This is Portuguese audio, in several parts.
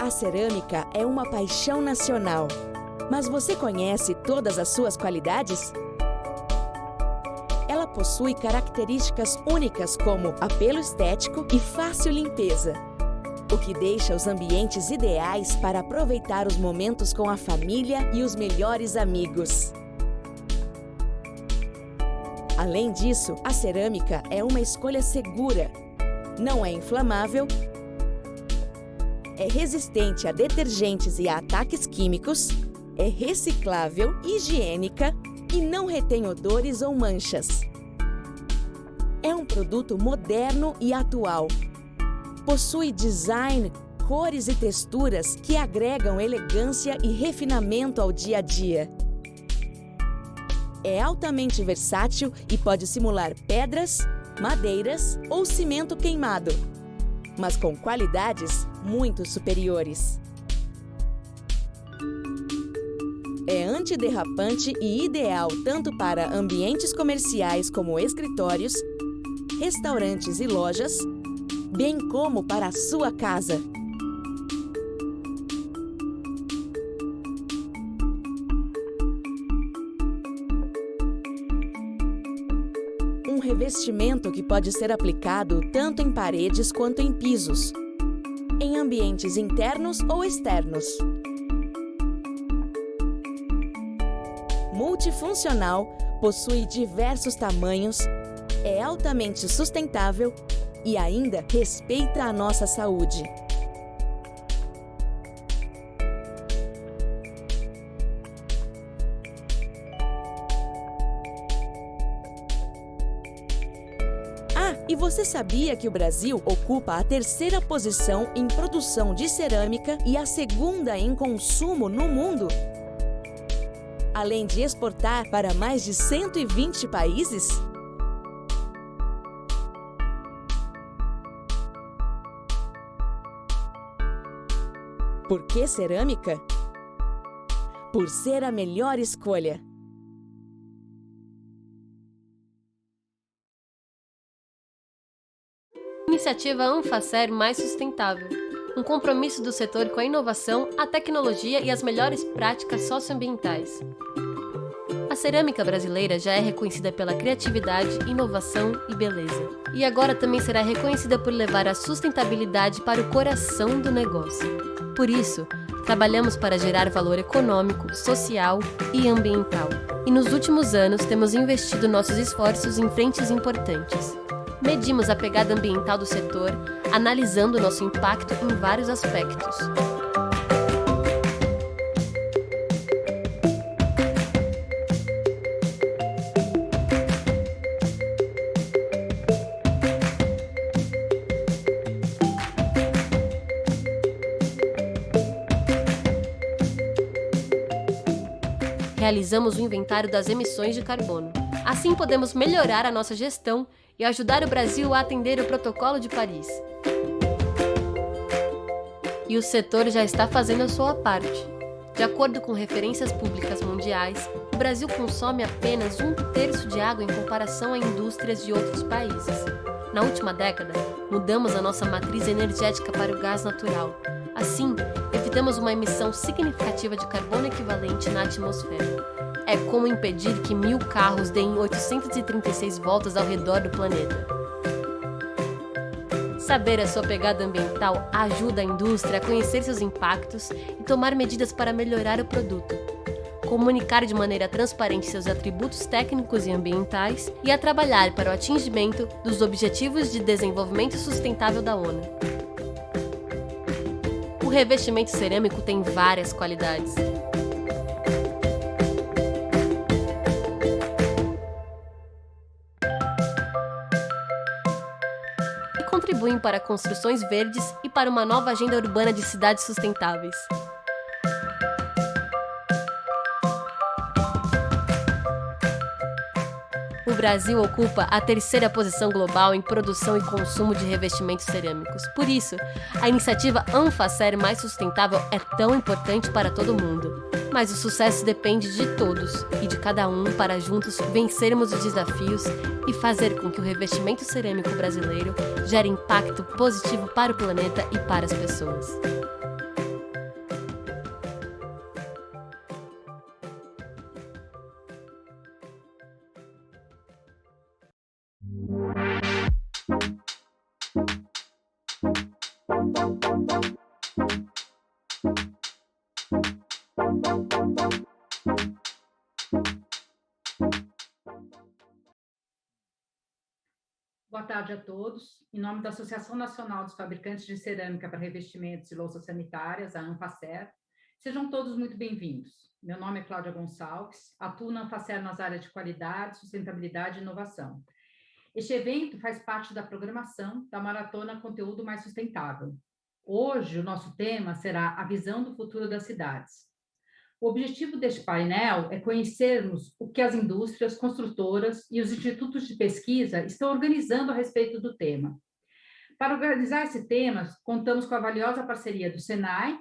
A cerâmica é uma paixão nacional. Mas você conhece todas as suas qualidades? Ela possui características únicas como apelo estético e fácil limpeza, o que deixa os ambientes ideais para aproveitar os momentos com a família e os melhores amigos. Além disso, a cerâmica é uma escolha segura. Não é inflamável, é resistente a detergentes e a ataques químicos, é reciclável, higiênica e não retém odores ou manchas. É um produto moderno e atual. Possui design, cores e texturas que agregam elegância e refinamento ao dia a dia. É altamente versátil e pode simular pedras, madeiras ou cimento queimado, mas com qualidades muito superiores. É antiderrapante e ideal tanto para ambientes comerciais como escritórios, restaurantes e lojas, bem como para a sua casa. Um revestimento que pode ser aplicado tanto em paredes quanto em pisos, em ambientes internos ou externos. Multifuncional, possui diversos tamanhos, é altamente sustentável e ainda respeita a nossa saúde. E você sabia que o Brasil ocupa a 3ª posição em produção de cerâmica e a 2ª em consumo no mundo? Além de exportar para mais de 120 países? Por que cerâmica? Por ser a melhor escolha. Iniciativa Anfacer Mais Sustentável, um compromisso do setor com a inovação, a tecnologia e as melhores práticas socioambientais. A cerâmica brasileira já é reconhecida pela criatividade, inovação e beleza. E agora também será reconhecida por levar a sustentabilidade para o coração do negócio. Por isso, trabalhamos para gerar valor econômico, social e ambiental. E nos últimos anos temos investido nossos esforços em frentes importantes. Medimos a pegada ambiental do setor, analisando nosso impacto em vários aspectos. Realizamos o inventário das emissões de carbono. Assim podemos melhorar a nossa gestão e ajudar o Brasil a atender o Protocolo de Paris. E o setor já está fazendo a sua parte. De acordo com referências públicas mundiais, o Brasil consome apenas 1/3 de água em comparação a indústrias de outros países. Na última década, mudamos a nossa matriz energética para o gás natural. Assim, evitamos uma emissão significativa de carbono equivalente na atmosfera. É como impedir que 1000 carros deem 836 voltas ao redor do planeta. Saber a sua pegada ambiental ajuda a indústria a conhecer seus impactos e tomar medidas para melhorar o produto. Comunicar de maneira transparente seus atributos técnicos e ambientais e a trabalhar para o atingimento dos Objetivos de Desenvolvimento Sustentável da ONU. O revestimento cerâmico tem várias qualidades. Contribuem para construções verdes e para uma nova agenda urbana de cidades sustentáveis. O Brasil ocupa a 3ª posição global em produção e consumo de revestimentos cerâmicos. Por isso, a iniciativa Anfacer Mais Sustentável é tão importante para todo mundo. Mas o sucesso depende de todos e de cada um para juntos vencermos os desafios e fazer com que o revestimento cerâmico brasileiro gere impacto positivo para o planeta e para as pessoas. tarde a todos. Em nome da Associação Nacional dos Fabricantes de Cerâmica para Revestimentos e Louças Sanitárias, a Anfacer, sejam todos muito bem-vindos. Meu nome é Cláudia Gonçalves, atuo na Anfacer nas áreas de qualidade, sustentabilidade e inovação. Este evento faz parte da programação da Maratona Conteúdo Mais Sustentável. Hoje, o nosso tema será a visão do futuro das cidades. O objetivo deste painel é conhecermos o que as indústrias, construtoras e os institutos de pesquisa estão organizando a respeito do tema. Para organizar esse tema, contamos com a valiosa parceria do Senai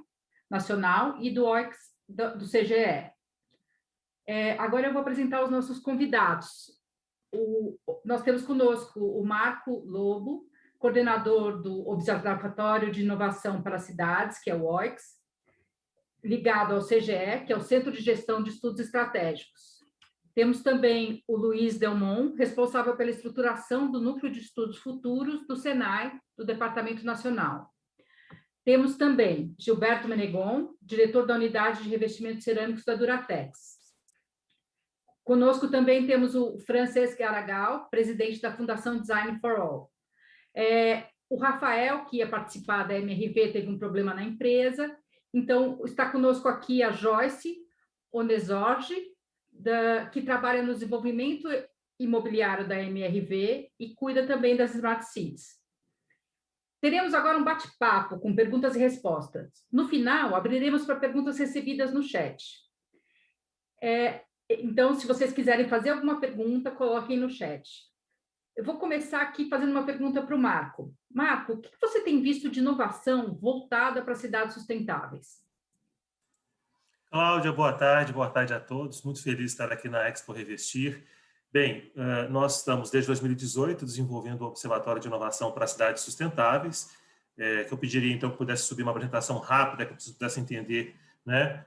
Nacional e do OICS do CGE. Agora eu vou apresentar os nossos convidados. Nós temos conosco o Marco Lobo, coordenador do Observatório de Inovação para Cidades, que é o OICS, ligado ao CGE, que é o Centro de Gestão de Estudos Estratégicos. Temos também o Luiz Delmont, responsável pela estruturação do Núcleo de Estudos Futuros do Senai, do Departamento Nacional. Temos também Gilberto Menegon, diretor da Unidade de Revestimentos Cerâmicos da Duratex. Conosco também temos o Francesc Aragal, presidente da Fundação Design for All. O Rafael, que ia participar da MRV, teve um problema na empresa. Então, está conosco aqui a Joyce Onesorge, que trabalha no desenvolvimento imobiliário da MRV e cuida também das Smart Cities. Teremos agora um bate-papo com perguntas e respostas. No final, abriremos para perguntas recebidas no chat. Então, se vocês quiserem fazer alguma pergunta, coloquem no chat. Eu vou começar aqui fazendo uma pergunta para o Marco. Marco, o que você tem visto de inovação voltada para cidades sustentáveis? Cláudia, boa tarde a todos. Muito feliz de estar aqui na Expo Revestir. Bem, nós estamos desde 2018 desenvolvendo o Observatório de Inovação para Cidades Sustentáveis, que eu pediria então que pudesse subir uma apresentação rápida, que vocês pudessem entender, né?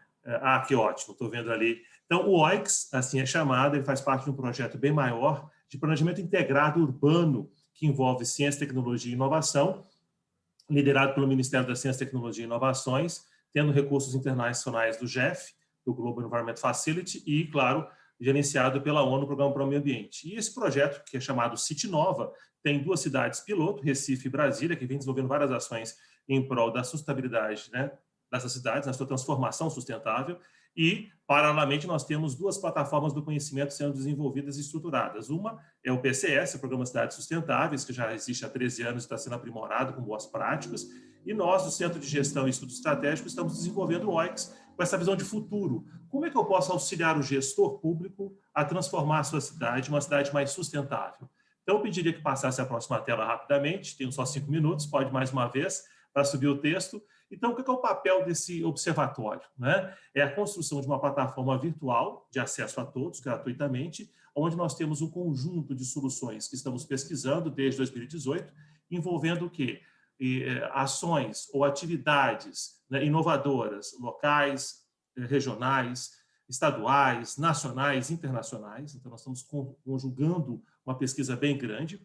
Que ótimo, estou vendo ali. Então, o OICS, assim é chamado, ele faz parte de um projeto bem maior de planejamento integrado urbano, que envolve ciência, tecnologia e inovação, liderado pelo Ministério da Ciência, Tecnologia e Inovações, tendo recursos internacionais do GEF, do Global Environment Facility, e, claro, gerenciado pela ONU, Programa para o Meio Ambiente. E esse projeto, que é chamado City Nova, tem 2 cidades piloto, Recife e Brasília, que vem desenvolvendo várias ações em prol da sustentabilidade, né, dessas cidades, na sua transformação sustentável. E, paralelamente, nós temos 2 plataformas do conhecimento sendo desenvolvidas e estruturadas. Uma é o PCS, o Programa Cidades Sustentáveis, que já existe há 13 anos e está sendo aprimorado com boas práticas. E nós, do Centro de Gestão e Estudos Estratégicos, estamos desenvolvendo o OICS com essa visão de futuro. Como é que eu posso auxiliar o gestor público a transformar a sua cidade em uma cidade mais sustentável? Então, eu pediria que passasse a próxima tela rapidamente, tenho só 5 minutos, pode mais uma vez, para subir o texto. Então, o que é o papel desse observatório, né? É a construção de uma plataforma virtual de acesso a todos, gratuitamente, onde nós temos um conjunto de soluções que estamos pesquisando desde 2018, envolvendo o quê? Ações ou atividades, né, inovadoras, locais, regionais, estaduais, nacionais, internacionais. Então, nós estamos conjugando uma pesquisa bem grande,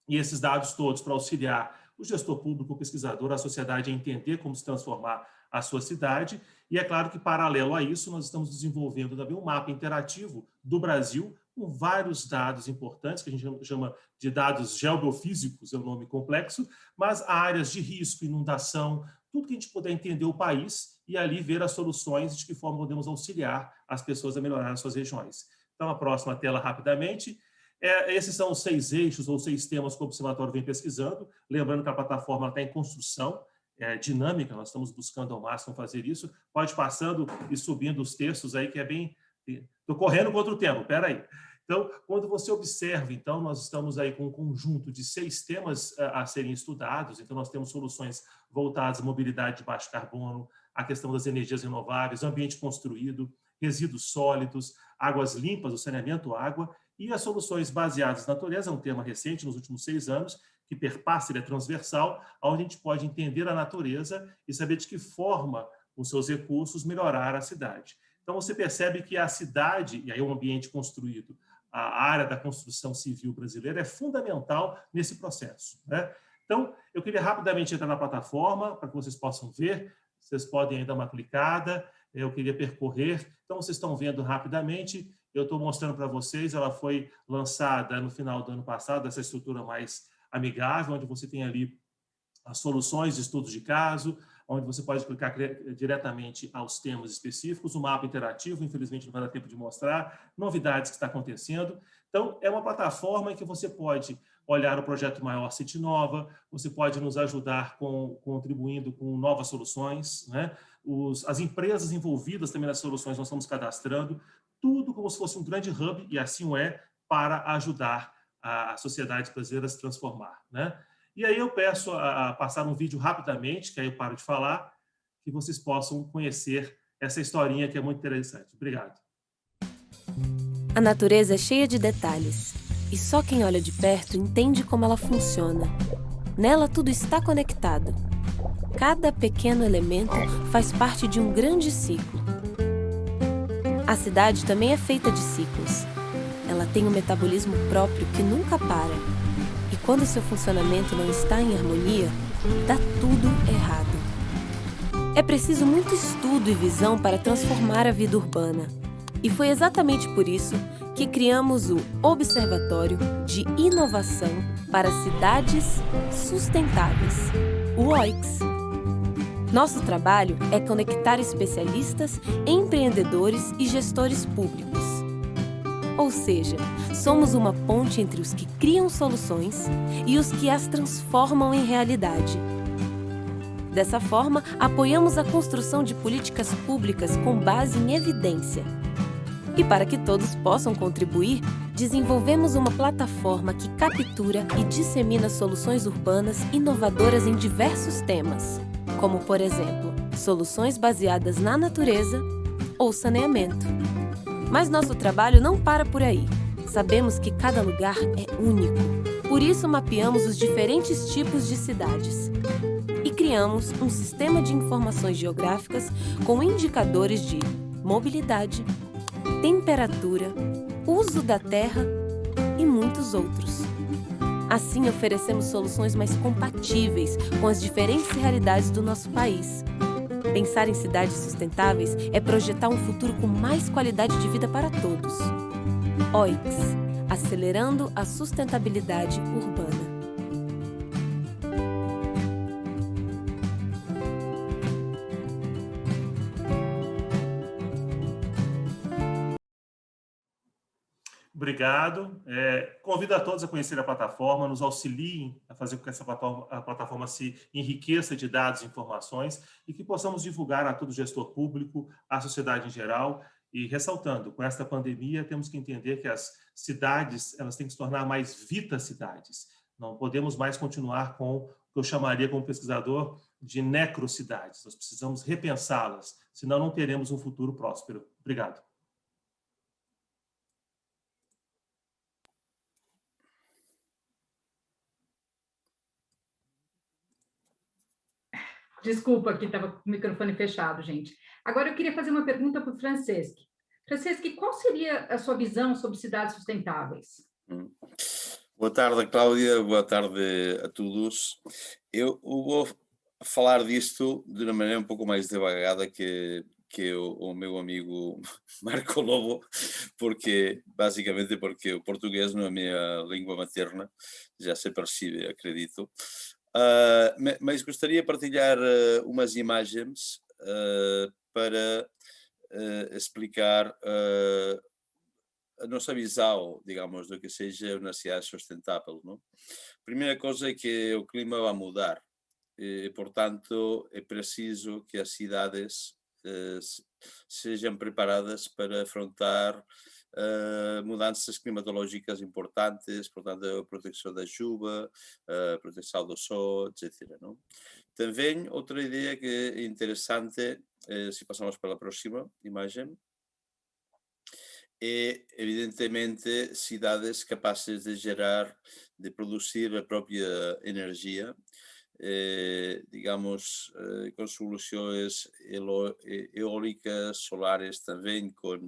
e esses dados todos para auxiliar o gestor público, o pesquisador, a sociedade a entender como se transformar a sua cidade. E é claro que, paralelo a isso, nós estamos desenvolvendo também um mapa interativo do Brasil, com vários dados importantes, que a gente chama de dados geobiofísicos, é um nome complexo, mas áreas de risco, inundação, tudo que a gente puder entender o país e ali ver as soluções de que forma podemos auxiliar as pessoas a melhorar as suas regiões. Então, a próxima tela, rapidamente. Esses são os 6 eixos ou 6 temas que o Observatório vem pesquisando. Lembrando que a plataforma está em construção, dinâmica, nós estamos buscando ao máximo fazer isso. Pode passando e subindo os textos aí, que é bem... Estou correndo contra o tempo, espera aí. Então, quando você observa, então, nós estamos aí com um conjunto de 6 temas a serem estudados. Então, nós temos soluções voltadas à mobilidade de baixo carbono, a questão das energias renováveis, ambiente construído, resíduos sólidos, águas limpas, o saneamento água, e as soluções baseadas na natureza, é um tema recente nos últimos 6 anos, que perpassa, ele é transversal, onde a gente pode entender a natureza e saber de que forma os seus recursos melhorar a cidade. Então, você percebe que a cidade, e aí o ambiente construído, a área da construção civil brasileira é fundamental nesse processo, né? Então, eu queria rapidamente entrar na plataforma para que vocês possam ver. Vocês podem aí dar uma clicada, eu queria percorrer. Então, vocês estão vendo rapidamente. Eu estou mostrando para vocês, ela foi lançada no final do ano passado, essa estrutura mais amigável, onde você tem ali as soluções de estudos de caso, onde você pode clicar diretamente aos temas específicos, um mapa interativo, infelizmente não vai dar tempo de mostrar, novidades que está acontecendo. Então, é uma plataforma em que você pode olhar o projeto maior City Nova, você pode nos ajudar contribuindo com novas soluções, né? As empresas envolvidas também nas soluções nós estamos cadastrando, tudo como se fosse um grande hub, e assim o é, para ajudar a sociedade brasileira a se transformar, né? E aí eu peço a passar um vídeo rapidamente, que aí eu paro de falar, que vocês possam conhecer essa historinha que é muito interessante. Obrigado. A natureza é cheia de detalhes, e só quem olha de perto entende como ela funciona. Nela tudo está conectado. Cada pequeno elemento faz parte de um grande ciclo. A cidade também é feita de ciclos. Ela tem um metabolismo próprio que nunca para. E quando seu funcionamento não está em harmonia, dá tudo errado. É preciso muito estudo e visão para transformar a vida urbana. E foi exatamente por isso que criamos o Observatório de Inovação para Cidades Sustentáveis, o OICS. Nosso trabalho é conectar especialistas, empreendedores e gestores públicos. Ou seja, somos uma ponte entre os que criam soluções e os que as transformam em realidade. Dessa forma, apoiamos a construção de políticas públicas com base em evidência. E para que todos possam contribuir, desenvolvemos uma plataforma que captura e dissemina soluções urbanas inovadoras em diversos temas, como, por exemplo, soluções baseadas na natureza ou saneamento. Mas nosso trabalho não para por aí. Sabemos que cada lugar é único. Por isso, mapeamos os diferentes tipos de cidades. E criamos um sistema de informações geográficas com indicadores de mobilidade, temperatura, uso da terra e muitos outros. Assim, oferecemos soluções mais compatíveis com as diferentes realidades do nosso país. Pensar em cidades sustentáveis é projetar um futuro com mais qualidade de vida para todos. OICS, acelerando a sustentabilidade urbana. Obrigado. Convido a todos a conhecer a plataforma, nos auxiliem a fazer com que a plataforma se enriqueça de dados e informações e que possamos divulgar a todo gestor público, à sociedade em geral. E ressaltando, com esta pandemia, temos que entender que as cidades elas têm que se tornar mais vitacidades. Não podemos mais continuar com o que eu chamaria, como pesquisador, de necrocidades. Nós precisamos repensá-las, senão não teremos um futuro próspero. Obrigado. Desculpa, que estava com o microfone fechado, gente. Agora eu queria fazer uma pergunta para o Franceschi. Franceschi, qual seria a sua visão sobre cidades sustentáveis? Boa tarde, Cláudia. Boa tarde a todos. Eu vou falar disto de uma maneira um pouco mais devagada que o meu amigo Marco Lobo, basicamente porque o português não é a minha língua materna, já se percebe, acredito. Mas gostaria de partilhar umas imagens para explicar a nossa visão, digamos, do que seja uma cidade sustentável, não? A primeira coisa é que o clima vai mudar e, portanto, é preciso que as cidades sejam preparadas para afrontar mudanças climatológicas importantes, portanto, a proteção da chuva, a proteção do sol, etc. Não? Também, outra ideia que é interessante, se passamos para a próxima imagem, é, evidentemente, cidades capazes de gerar, de produzir a própria energia, digamos, com soluções eólicas, solares também, com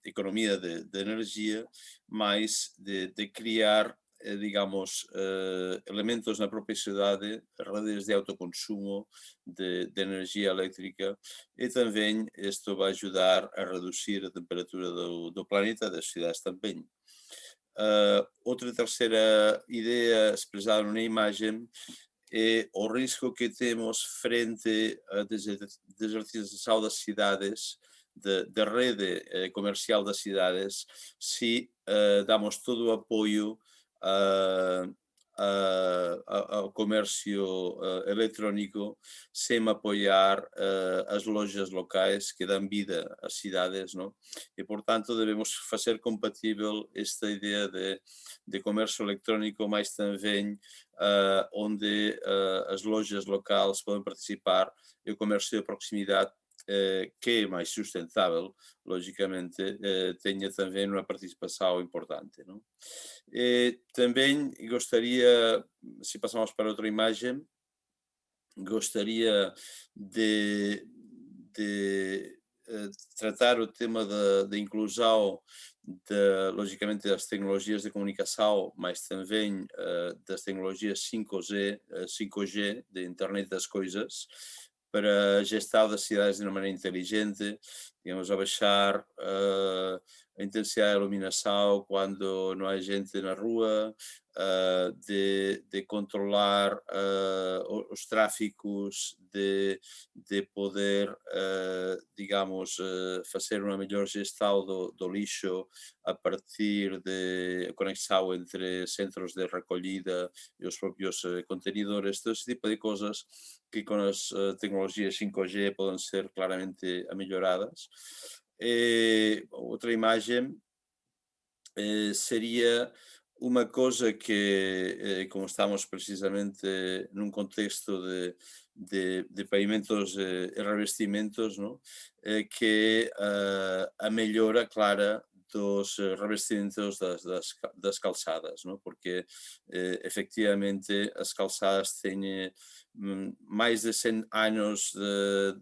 economia de energia, mas de criar, digamos, elementos na própria cidade, redes de autoconsumo de energia elétrica, e também isto vai ajudar a reduzir a temperatura do planeta, das cidades também. outra terceira ideia expressada na imagem é o risco que temos frente à desertização das cidades, da rede comercial das cidades, se damos todo o apoio ao comércio eletrónico sem apoiar as lojas locais que dão vida às cidades, não? E, portanto, devemos fazer compatível esta ideia de comércio eletrónico, mas também onde as lojas locais podem participar e o comércio de proximidade, que é mais sustentável, logicamente, tenha também uma participação importante, não? Também gostaria, se passamos para outra imagem, gostaria de tratar o tema da inclusão, logicamente, das tecnologias de comunicação, mas também das tecnologias 5G, de internet das coisas, para a gestão das cidades de uma maneira inteligente, digamos, abaixar a intensidade da iluminação quando não há gente na rua, de controlar os tráficos, de poder, digamos, fazer uma melhor gestão do lixo a partir de conexão entre centros de recolhida e os próprios contenedores, todo esse tipo de coisas que com as tecnologias 5G podem ser claramente melhoradas. Outra imagem seria uma coisa que, como estamos precisamente num contexto de pavimentos e revestimentos, não? Que a melhora clara dos revestimentos das calçadas, não? Porque efetivamente as calçadas têm mais de 100 anos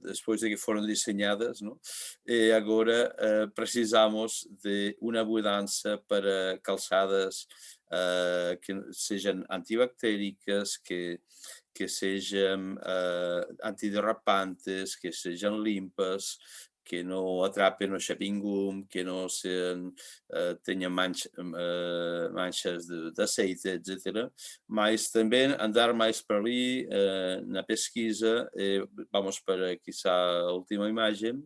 depois de que foram desenhadas, não? E agora precisamos de uma mudança para calçadas que sejam antibactéricas, que sejam antiderrapantes, que sejam limpas, que não atrapem o shopping gum, que não tenham manchas de azeite, etc. Mas também andar mais para ali na pesquisa. Vamos para, quizá, a última imagem,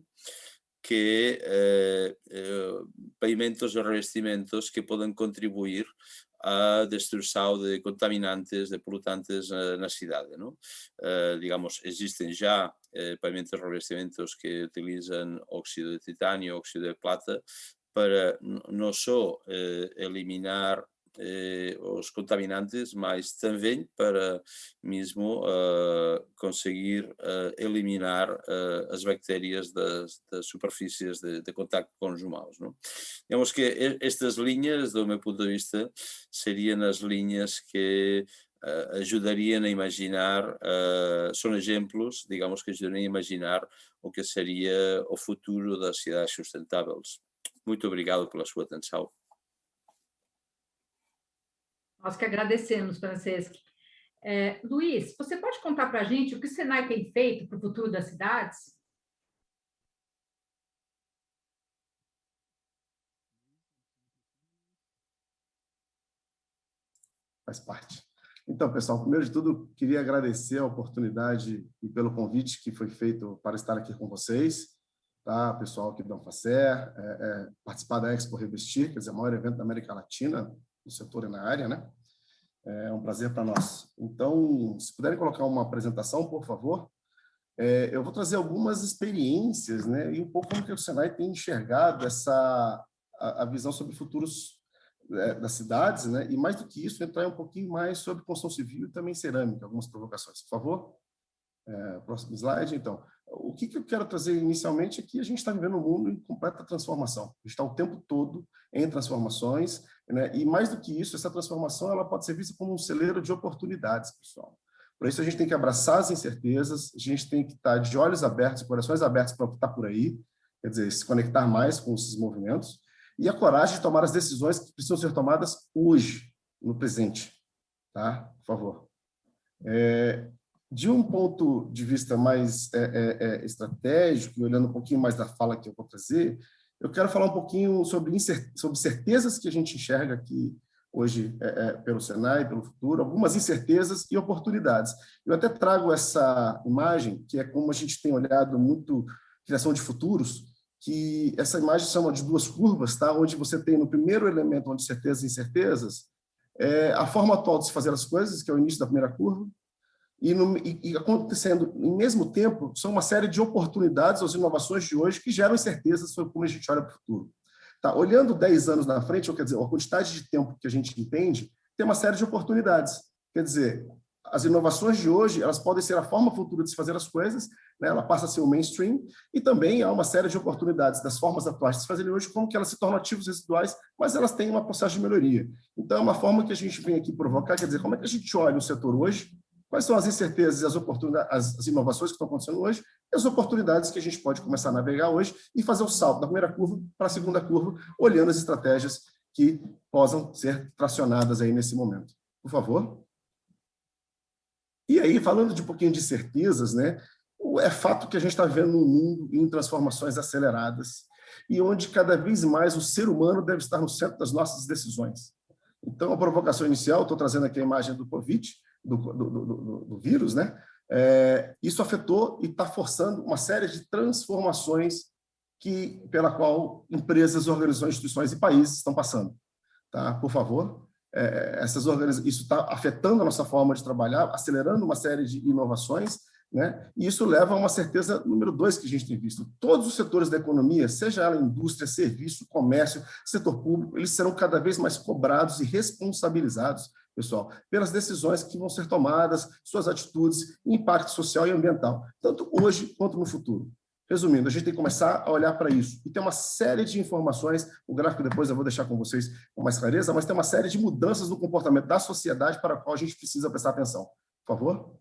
que pavimentos e revestimentos que podem contribuir à destruição de contaminantes, de polutantes na cidade, não? Digamos, existem já pavimentos e revestimentos que utilizam óxido de titânio, óxido de prata, para não só eliminar os contaminantes, mas também para mesmo conseguir eliminar as bactérias das superfícies de contacto com os humanos, não? Digamos que estas linhas, do meu ponto de vista, seriam as linhas que ajudariam a imaginar, são exemplos, digamos, que ajudariam a imaginar o que seria o futuro das cidades sustentáveis. Muito obrigado pela sua atenção. Nós que agradecemos, Francesc. Luiz, você pode contar para a gente o que o Senai tem feito para o futuro das cidades? Faz parte. Então, pessoal, primeiro de tudo, queria agradecer a oportunidade e pelo convite que foi feito para estar aqui com vocês, tá? Pessoal aqui da Anfacer, participar da Expo Revestir, quer dizer, o maior evento da América Latina, no setor e na área, né? É um prazer para nós. Então, se puderem colocar uma apresentação, por favor. Eu vou trazer algumas experiências, né? E um pouco como que o Senai tem enxergado a visão sobre futuros das cidades, né? E mais do que isso, entrar um pouquinho mais sobre construção civil e também cerâmica, algumas provocações. Por favor. Próximo slide, então. O que eu quero trazer inicialmente é que a gente está vivendo um mundo em completa transformação. A gente está o tempo todo em transformações, né? E mais do que isso, essa transformação ela pode ser vista como um celeiro de oportunidades, pessoal. Por isso a gente tem que abraçar as incertezas, a gente tem que estar de olhos abertos, corações abertos para o que está por aí, quer dizer, se conectar mais com esses movimentos, e a coragem de tomar as decisões que precisam ser tomadas hoje, no presente. Tá? Por favor. De um ponto de vista mais estratégico, olhando um pouquinho mais da fala que eu vou trazer, eu quero falar um pouquinho sobre certezas que a gente enxerga aqui hoje pelo Senai, pelo futuro, algumas incertezas e oportunidades. Eu até trago essa imagem, que é como a gente tem olhado muito criação de futuros, que essa imagem chama de duas curvas, tá? Onde você tem no primeiro elemento, onde certezas e incertezas, a forma atual de se fazer as coisas, que é o início da primeira curva, e acontecendo, em mesmo tempo, são uma série de oportunidades, as inovações de hoje, que geram incertezas sobre como a gente olha para o futuro. Tá? Olhando 10 anos na frente, ou quer dizer, a quantidade de tempo que a gente entende, tem uma série de oportunidades. Quer dizer, as inovações de hoje, elas podem ser a forma futura de se fazer as coisas, né? Ela passa a ser o mainstream, e também há uma série de oportunidades das formas atuais de se fazerem hoje, como que elas se tornam ativos residuais, mas elas têm uma processo de melhoria. Então, é uma forma que a gente vem aqui provocar, quer dizer, como é que a gente olha o setor hoje, quais são as incertezas e as oportunidades, as inovações que estão acontecendo hoje, e as oportunidades que a gente pode começar a navegar hoje e fazer o salto da primeira curva para a segunda curva, olhando as estratégias que possam ser tracionadas aí nesse momento. Por favor. E aí, falando de um pouquinho de certezas, né, é fato que a gente está vivendo um mundo em transformações aceleradas e onde cada vez mais o ser humano deve estar no centro das nossas decisões. Então, a provocação inicial, estou trazendo aqui a imagem do Covid, do vírus, né? Isso afetou e está forçando uma série de transformações pela qual empresas, organizações, instituições e países estão passando. Tá? Por favor. Isso está afetando a nossa forma de trabalhar, acelerando uma série de inovações, né? E isso leva a uma certeza número 2 que a gente tem visto. Todos os setores da economia, seja ela indústria, serviço, comércio, setor público, eles serão cada vez mais cobrados e responsabilizados, pessoal, pelas decisões que vão ser tomadas, suas atitudes, impacto social e ambiental, tanto hoje quanto no futuro. Resumindo, a gente tem que começar a olhar para isso. E tem uma série de informações, o gráfico depois eu vou deixar com vocês com mais clareza, mas tem uma série de mudanças no comportamento da sociedade para a qual a gente precisa prestar atenção. Por favor.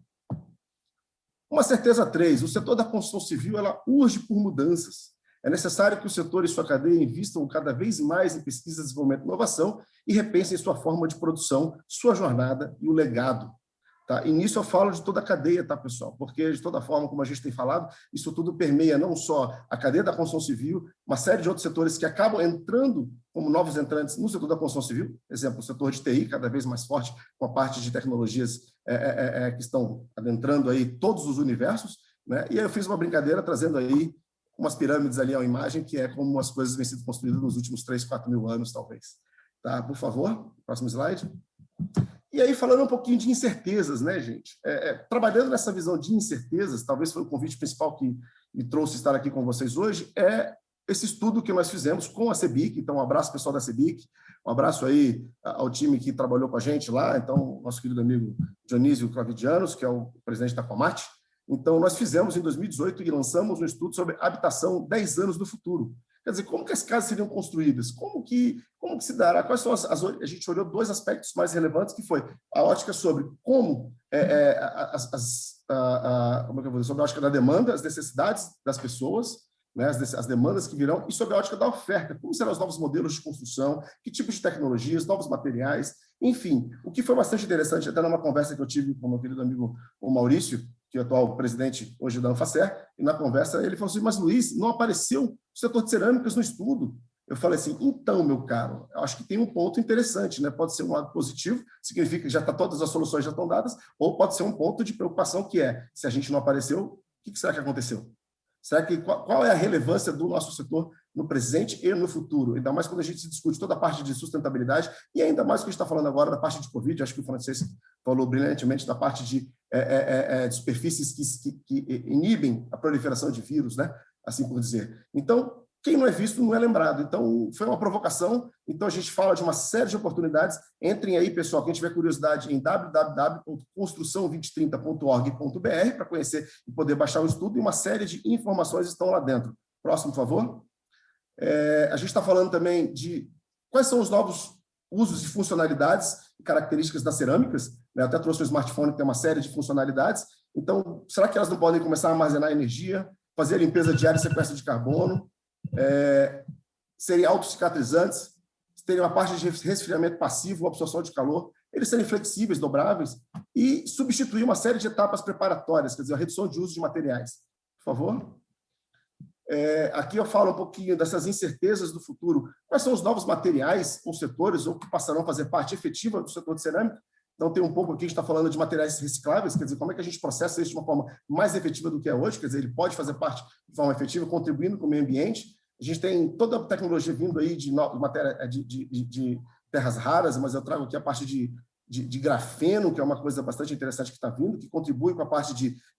Uma certeza 3, o setor da construção civil ela urge por mudanças. É necessário que o setor e sua cadeia invistam cada vez mais em pesquisa, desenvolvimento e inovação e repensem sua forma de produção, sua jornada e o legado. Tá? E nisso eu falo de toda a cadeia, tá, pessoal? Porque, de toda forma, como a gente tem falado, isso tudo permeia não só a cadeia da construção civil, uma série de outros setores que acabam entrando como novos entrantes no setor da construção civil, exemplo, o setor de TI, cada vez mais forte, com a parte de tecnologias que estão adentrando aí todos os universos, né? E aí eu fiz uma brincadeira trazendo aí umas pirâmides ali à imagem, que é como as coisas vêm sendo construídas nos últimos 3, 4 mil anos, talvez. Tá? Por favor, próximo slide. E aí, falando um pouquinho de incertezas, né, gente? Trabalhando nessa visão de incertezas, talvez foi o convite principal que me trouxe estar aqui com vocês hoje, é esse estudo que nós fizemos com a CEBIC. Então, um abraço, pessoal da CEBIC, um abraço aí ao time que trabalhou com a gente lá, então, nosso querido amigo Dionísio Clavidianos, que é o presidente da Comate. Então, nós fizemos em 2018 e lançamos um estudo sobre habitação 10 anos do futuro. Quer dizer, como que as casas seriam construídas? Como que se dará? Quais são a gente olhou 2 aspectos mais relevantes, que foi a ótica sobre como como é que eu vou dizer? Sobre a ótica da demanda, as necessidades das pessoas, né, as demandas que virão, e sobre a ótica da oferta, como serão os novos modelos de construção, que tipos de tecnologias, novos materiais, enfim. O que foi bastante interessante, até numa conversa que eu tive com o meu querido amigo o Maurício, que é o atual presidente hoje da Anfacer, e na conversa ele falou assim, mas Luiz, não apareceu o setor de cerâmicas no estudo. Eu falei assim, então, meu caro, eu acho que tem um ponto interessante, né? Pode ser um lado positivo, significa que já todas as soluções já estão dadas, ou pode ser um ponto de preocupação que é, se a gente não apareceu, o que será que aconteceu? Será que, qual é a relevância do nosso setor no presente e no futuro? Ainda mais quando a gente discute toda a parte de sustentabilidade, e ainda mais o que a gente está falando agora da parte de Covid, acho que o francês falou brilhantemente da parte de superfícies que inibem a proliferação de vírus, né? Assim por dizer. Então, quem não é visto não é lembrado. Então, foi uma provocação. Então, a gente fala de uma série de oportunidades. Entrem aí, pessoal, quem tiver curiosidade, em www.construção2030.org.br para conhecer e poder baixar o estudo, e uma série de informações estão lá dentro. Próximo, por favor. A gente está falando também de quais são os novos usos e funcionalidades e características das cerâmicas. Eu até trouxe um smartphone que tem uma série de funcionalidades. Então, será que elas não podem começar a armazenar energia, fazer a limpeza diária e sequestro de carbono, serem autocicatrizantes, terem uma parte de resfriamento passivo, absorção de calor, eles serem flexíveis, dobráveis e substituir uma série de etapas preparatórias, quer dizer, a redução de uso de materiais. Por favor. Aqui eu falo um pouquinho dessas incertezas do futuro. Quais são os novos materiais ou setores ou que passarão a fazer parte efetiva do setor de cerâmica? Então, tem um pouco aqui, a gente está falando de materiais recicláveis, quer dizer, como é que a gente processa isso de uma forma mais efetiva do que é hoje, quer dizer, ele pode fazer parte de forma efetiva, contribuindo com o meio ambiente. A gente tem toda a tecnologia vindo aí de matéria de terras raras, mas eu trago aqui a parte de grafeno, que é uma coisa bastante interessante que está vindo, que contribui com a parte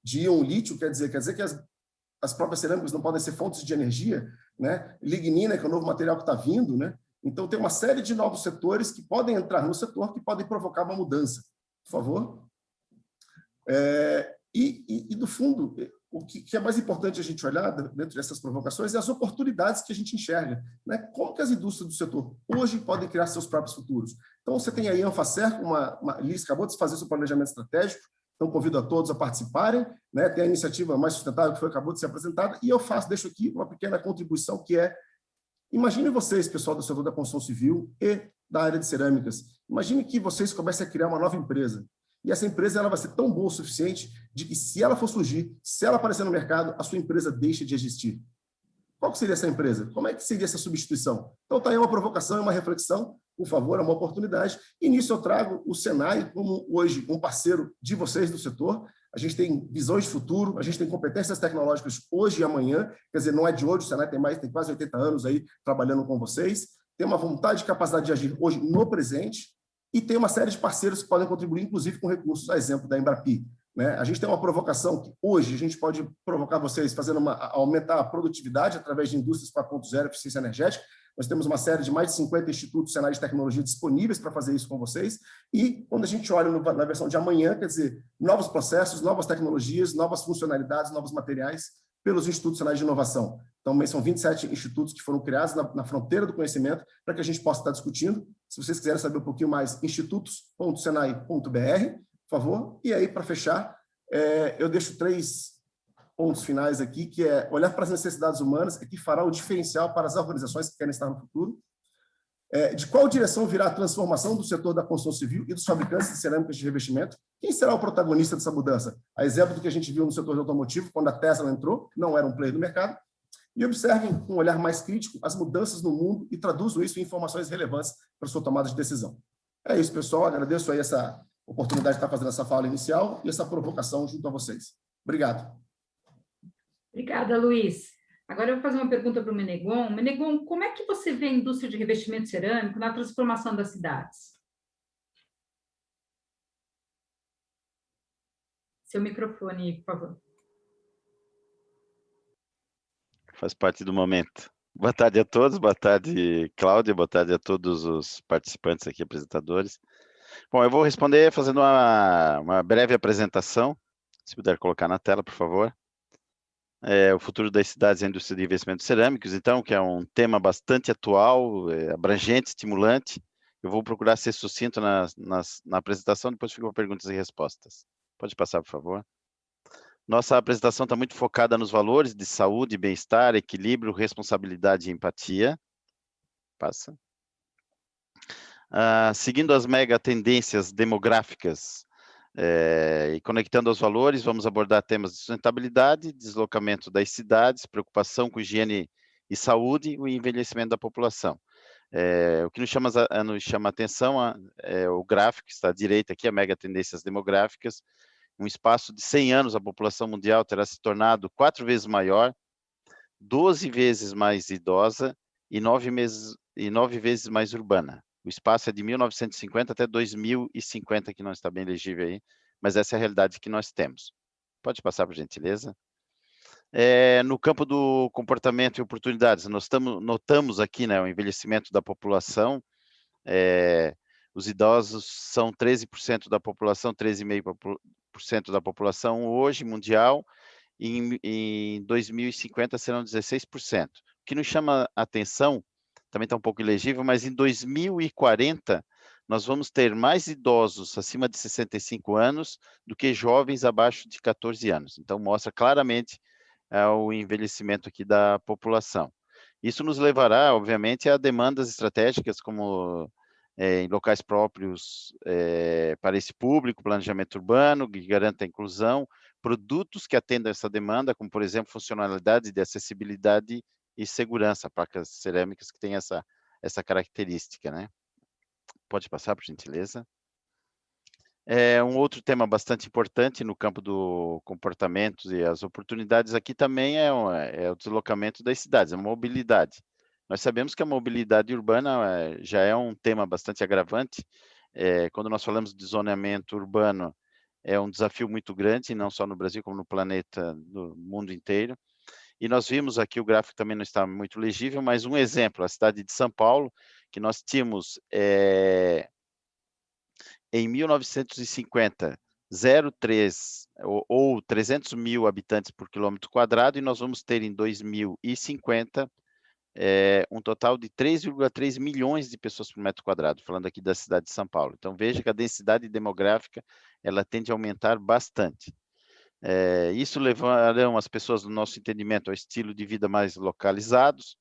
de íon lítio, quer dizer que as próprias cerâmicas não podem ser fontes de energia, né? Lignina, que é o novo material que está vindo, né? Então, tem uma série de novos setores que podem entrar no setor, que podem provocar uma mudança. Por favor. Do fundo, o que é mais importante a gente olhar dentro dessas provocações é as oportunidades que a gente enxerga, né? Como que as indústrias do setor hoje podem criar seus próprios futuros. Então, você tem aí a Anfacer, Liz acabou de fazer seu planejamento estratégico, então convido a todos a participarem, né? Tem a iniciativa Mais Sustentável, que acabou de ser apresentada, e eu deixo aqui uma pequena contribuição, que é: imagine vocês, pessoal do setor da construção civil e da área de cerâmicas, imagine que vocês comecem a criar uma nova empresa. E essa empresa ela vai ser tão boa o suficiente de que, se ela for surgir, se ela aparecer no mercado, a sua empresa deixa de existir. Qual que seria essa empresa? Como é que seria essa substituição? Então, está aí uma provocação e uma reflexão, por favor, é uma oportunidade. E nisso eu trago o Senai como, hoje, um parceiro de vocês do setor. A gente tem visões de futuro, a gente tem competências tecnológicas hoje e amanhã, quer dizer, não é de hoje, o Senai tem quase 80 anos aí trabalhando com vocês, tem uma vontade e capacidade de agir hoje no presente, e tem uma série de parceiros que podem contribuir, inclusive com recursos, a exemplo da Embrapi, né? A gente tem uma provocação que hoje a gente pode provocar vocês aumentar a produtividade através de indústrias 4.0, eficiência energética. Nós temos uma série de mais de 50 institutos Senai de tecnologia disponíveis para fazer isso com vocês. E quando a gente olha na versão de amanhã, quer dizer, novos processos, novas tecnologias, novas funcionalidades, novos materiais pelos institutos Senai de inovação. Então, são 27 institutos que foram criados na fronteira do conhecimento para que a gente possa estar discutindo. Se vocês quiserem saber um pouquinho mais, institutos.senai.br, por favor. E aí, para fechar, eu deixo 3 pontos finais aqui, que é olhar para as necessidades humanas, que fará o diferencial para as organizações que querem estar no futuro. De qual direção virá a transformação do setor da construção civil e dos fabricantes de cerâmicas de revestimento? Quem será o protagonista dessa mudança? A exemplo do que a gente viu no setor de automotivo, quando a Tesla entrou, não era um player do mercado. E observem com um olhar mais crítico as mudanças no mundo e traduzam isso em informações relevantes para a sua tomada de decisão. É isso, pessoal. Agradeço aí essa oportunidade de estar fazendo essa fala inicial e essa provocação junto a vocês. Obrigado. Obrigada, Luiz. Agora eu vou fazer uma pergunta para o Menegon. Menegon, como é que você vê a indústria de revestimento cerâmico na transformação das cidades? Seu microfone, por favor. Faz parte do momento. Boa tarde a todos, boa tarde, Cláudia, boa tarde a todos os participantes aqui, apresentadores. Bom, eu vou responder fazendo uma breve apresentação, se puder colocar na tela, por favor. O futuro das cidades e a indústria de investimentos cerâmicos, então, que é um tema bastante atual, abrangente, estimulante. Eu vou procurar ser sucinto na apresentação, depois fico com perguntas e respostas. Pode passar, por favor. Nossa apresentação está muito focada nos valores de saúde, bem-estar, equilíbrio, responsabilidade e empatia. Passa. Seguindo as mega tendências demográficas e conectando aos valores, vamos abordar temas de sustentabilidade, deslocamento das cidades, preocupação com higiene e saúde e o envelhecimento da população. O que nos chama a atenção é o gráfico que está à direita aqui, a mega tendências demográficas. Um espaço de 100 anos, a população mundial terá se tornado 4 vezes maior, 12 vezes mais idosa e 9 vezes mais urbana. O espaço é de 1950 até 2050, que não está bem legível aí, mas essa é a realidade que nós temos. Pode passar, por gentileza. No campo do comportamento e oportunidades, nós notamos aqui, né, o envelhecimento da população. Os idosos são 13% da população, 13,5% da população hoje mundial, e em 2050 serão 16%. O que nos chama a atenção, também está um pouco ilegível, mas em 2040 nós vamos ter mais idosos acima de 65 anos do que jovens abaixo de 14 anos. Então mostra claramente o envelhecimento aqui da população. Isso nos levará, obviamente, a demandas estratégicas como em locais próprios para esse público, planejamento urbano, que garanta a inclusão, produtos que atendam essa demanda, como, por exemplo, funcionalidade de acessibilidade e segurança, placas cerâmicas que têm essa característica, né? Pode passar, por gentileza. Um outro tema bastante importante no campo do comportamento e as oportunidades aqui também é o deslocamento das cidades, a mobilidade. Nós sabemos que a mobilidade urbana já é um tema bastante agravante. Quando nós falamos de zoneamento urbano, é um desafio muito grande, não só no Brasil, como no planeta, no mundo inteiro. E nós vimos aqui, o gráfico também não está muito legível, mas um exemplo, a cidade de São Paulo, que nós tínhamos em 1950, 0,3 ou 300 mil habitantes por quilômetro quadrado, e nós vamos ter em 2050 um total de 3,3 milhões de pessoas por metro quadrado, falando aqui da cidade de São Paulo. Então, veja que a densidade demográfica ela tende a aumentar bastante. Isso levarão as pessoas, no nosso entendimento, ao estilo de vida mais localizados,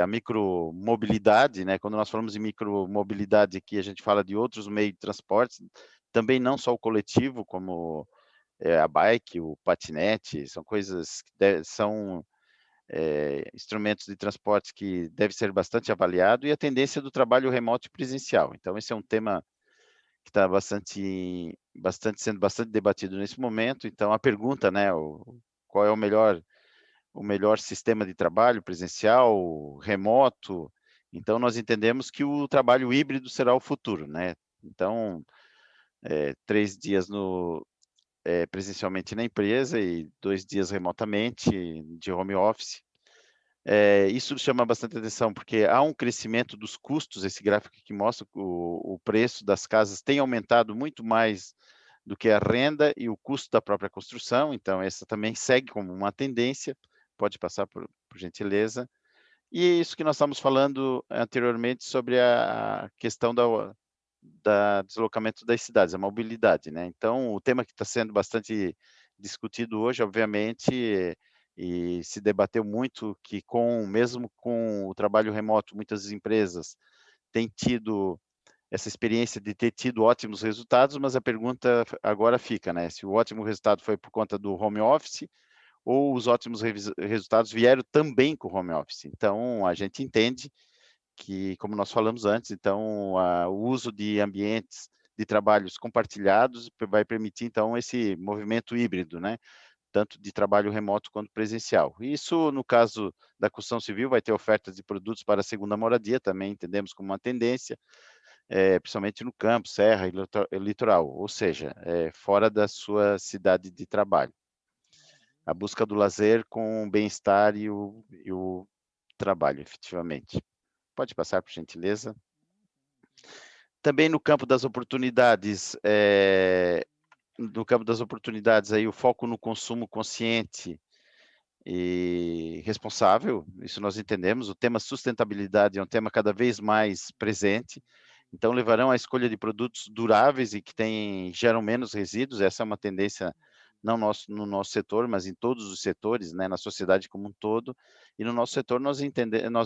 a micromobilidade, né? Quando nós falamos em micromobilidade aqui, a gente fala de outros meios de transporte, também não só o coletivo, como a bike, o patinete, são coisas que são instrumentos de transporte que deve ser bastante avaliado, e a tendência do trabalho remoto e presencial. Então, esse é um tema que está sendo bastante debatido nesse momento. Então, a pergunta, né, qual é o melhor sistema de trabalho, presencial, remoto? Então, nós entendemos que o trabalho híbrido será o futuro, né? Então, 3 dias presencialmente na empresa e 2 dias remotamente, de home office. Isso chama bastante atenção, porque há um crescimento dos custos. Esse gráfico que mostra o preço das casas tem aumentado muito mais do que a renda e o custo da própria construção. Então, essa também segue como uma tendência. Pode passar, por gentileza. E é isso que nós estamos falando anteriormente sobre a questão da deslocamento das cidades, a mobilidade, né? Então, o tema que está sendo bastante discutido hoje, obviamente, e se debateu muito, que mesmo com o trabalho remoto, muitas empresas têm tido essa experiência de ter tido ótimos resultados, mas a pergunta agora fica, né? Se o ótimo resultado foi por conta do home office, ou os ótimos resultados vieram também com o home office. Então, a gente entende que, como nós falamos antes, então, o uso de ambientes de trabalhos compartilhados vai permitir, então, esse movimento híbrido, né? Tanto de trabalho remoto quanto presencial. Isso, no caso da construção civil, vai ter ofertas de produtos para a segunda moradia, também entendemos como uma tendência, principalmente no campo, serra e litoral, ou seja, fora da sua cidade de trabalho. A busca do lazer com o bem-estar e o trabalho, efetivamente. Pode passar, por gentileza. Também no campo das oportunidades, aí o foco no consumo consciente e responsável, isso nós entendemos. O tema sustentabilidade é um tema cada vez mais presente, então levarão à escolha de produtos duráveis e que geram menos resíduos. Essa é uma tendência não no nosso setor, mas em todos os setores, né, na sociedade como um todo. E no nosso setor nós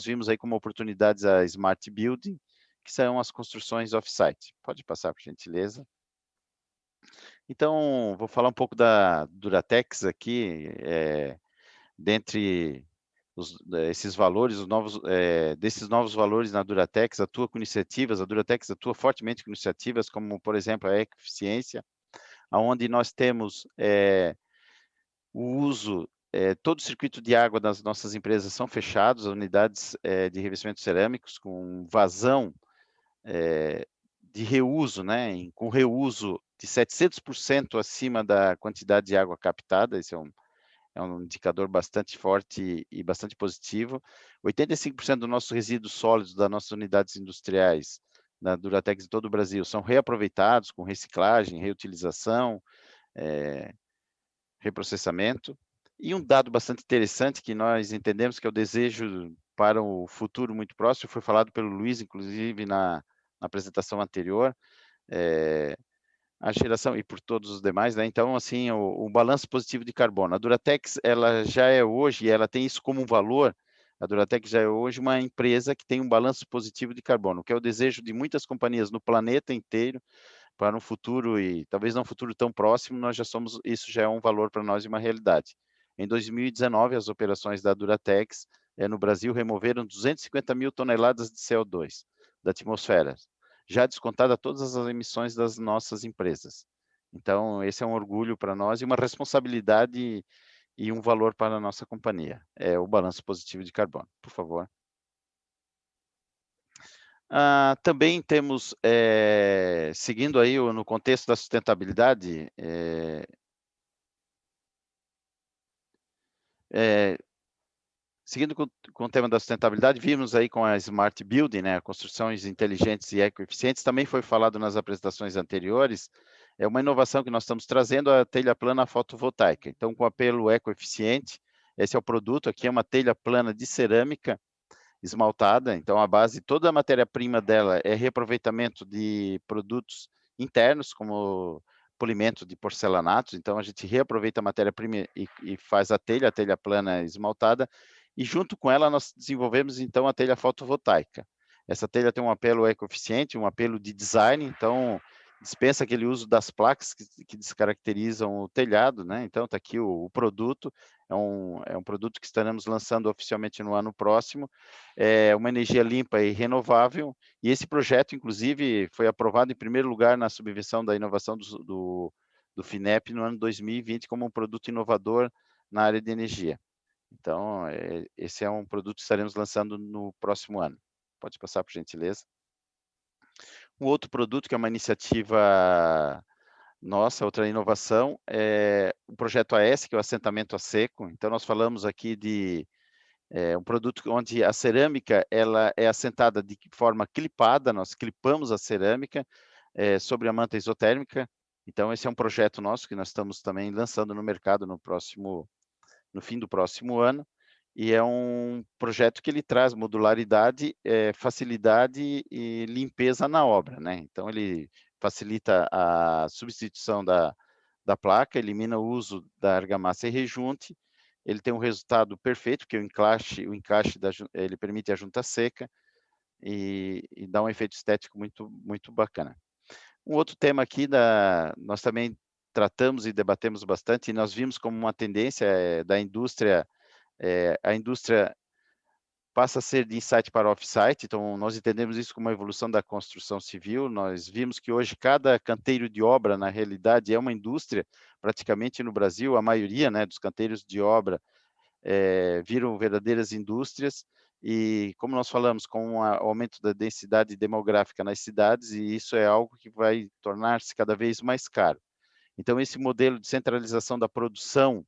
vimos aí como oportunidades a Smart Building, que são as construções off-site. Pode passar, por gentileza. Então, vou falar um pouco da Duratex aqui, dentre esses valores, desses novos valores na Duratex, a Duratex atua fortemente com iniciativas como, por exemplo, a ecoeficiência, onde nós temos o uso, todo o circuito de água das nossas empresas são fechados, as unidades de revestimentos cerâmicos com vazão de reuso, né, com reuso de 700% acima da quantidade de água captada. Esse é um indicador bastante forte e bastante positivo. 85% dos nossos resíduos sólidos das nossas unidades industriais da Duratex em todo o Brasil são reaproveitados com reciclagem, reutilização, reprocessamento. E um dado bastante interessante que nós entendemos que é o desejo para o futuro muito próximo, foi falado pelo Luiz, inclusive, na apresentação anterior, a geração, e por todos os demais, né? Então, assim, o balanço positivo de carbono. A Duratex, ela já é hoje, ela tem isso como um valor. A Duratex já é hoje uma empresa que tem um balanço positivo de carbono, que é o desejo de muitas companhias no planeta inteiro, para um futuro, e talvez não um futuro tão próximo, isso já é um valor para nós e uma realidade. Em 2019, as operações da Duratex no Brasil removeram 250 mil toneladas de CO2 da atmosfera, já descontada todas as emissões das nossas empresas. Então, esse é um orgulho para nós e uma responsabilidade e um valor para a nossa companhia. É o balanço positivo de carbono. Por favor. Também temos, seguindo aí no contexto da sustentabilidade, seguindo com o tema da sustentabilidade, vimos aí com a Smart Building, né, construções inteligentes e ecoeficientes, também foi falado nas apresentações anteriores, é uma inovação que nós estamos trazendo, a telha plana fotovoltaica. Então, com apelo ecoeficiente, esse é o produto, aqui é uma telha plana de cerâmica esmaltada, então a base, toda a matéria-prima dela é reaproveitamento de produtos internos, como polimento de porcelanatos, então a gente reaproveita a matéria-prima e faz a telha plana esmaltada, e junto com ela nós desenvolvemos então a telha fotovoltaica. Essa telha tem um apelo ecoeficiente, um apelo de design, então dispensa aquele uso das placas que descaracterizam o telhado, né? Então está aqui o produto, é um produto que estaremos lançando oficialmente no ano próximo, é uma energia limpa e renovável, e esse projeto, inclusive, foi aprovado em primeiro lugar na subvenção da inovação do FINEP no ano 2020 como um produto inovador na área de energia. Então, esse é um produto que estaremos lançando no próximo ano. Pode passar, por gentileza. Um outro produto que é uma iniciativa nossa, outra inovação, é o projeto AS, que é o assentamento a seco. Então, nós falamos aqui de um produto onde a cerâmica ela é assentada de forma clipada, nós clipamos a cerâmica sobre a manta isotérmica. Então, esse é um projeto nosso que nós estamos também lançando no mercado no fim do próximo ano, e é um projeto que ele traz modularidade, facilidade e limpeza na obra, né? Então, ele facilita a substituição da placa, elimina o uso da argamassa e rejunte, ele tem um resultado perfeito, que é o encaixe ele permite a junta seca e dá um efeito estético muito, muito bacana. Um outro tema aqui, nós também tratamos e debatemos bastante, e nós vimos como uma tendência da indústria, a indústria passa a ser de in-site para off-site, então nós entendemos isso como uma evolução da construção civil, nós vimos que hoje cada canteiro de obra, na realidade, é uma indústria, praticamente no Brasil, a maioria, né, dos canteiros de obra viram verdadeiras indústrias, e como nós falamos, com o aumento da densidade demográfica nas cidades, e isso é algo que vai tornar-se cada vez mais caro. Então, esse modelo de centralização da produção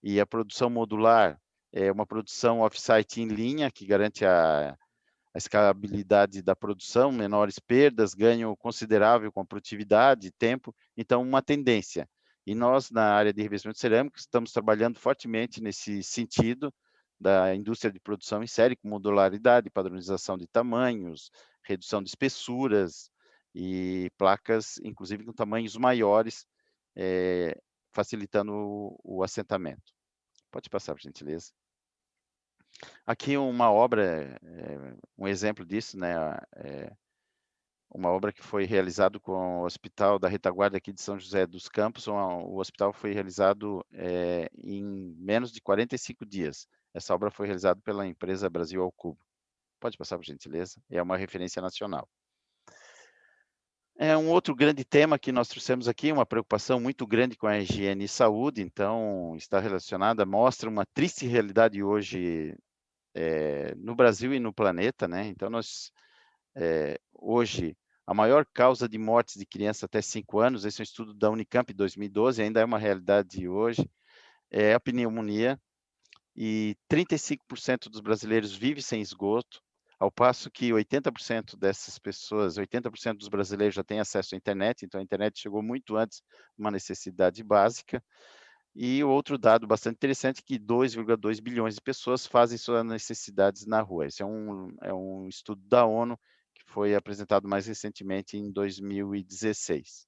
e a produção modular, é uma produção off-site em linha, que garante a escalabilidade da produção, menores perdas, ganho considerável com a produtividade, tempo, então uma tendência. E nós, na área de revestimento cerâmico, estamos trabalhando fortemente nesse sentido da indústria de produção em série, com modularidade, padronização de tamanhos, redução de espessuras e placas, inclusive com tamanhos maiores, facilitando o assentamento. Pode passar, por gentileza. Aqui uma obra, um exemplo disso, né? Uma obra que foi realizado com o Hospital da Retaguarda aqui de São José dos Campos. O hospital foi realizado em menos de 45 dias. Essa obra foi realizada pela empresa Brasil ao Cubo. Pode passar, por gentileza. É uma referência nacional. Um outro grande tema que nós trouxemos aqui, uma preocupação muito grande com a higiene e saúde, então está relacionada, mostra uma triste realidade hoje no Brasil e no planeta, né? Então, hoje, a maior causa de mortes de crianças até 5 anos, esse é um estudo da Unicamp 2012, ainda é uma realidade hoje, é a pneumonia, e 35% dos brasileiros vivem sem esgoto, ao passo que 80% dessas pessoas, 80% dos brasileiros já têm acesso à internet, então a internet chegou muito antes, uma necessidade básica. E outro dado bastante interessante, que 2,2 bilhões de pessoas fazem suas necessidades na rua. Esse é um estudo da ONU, que foi apresentado mais recentemente em 2016.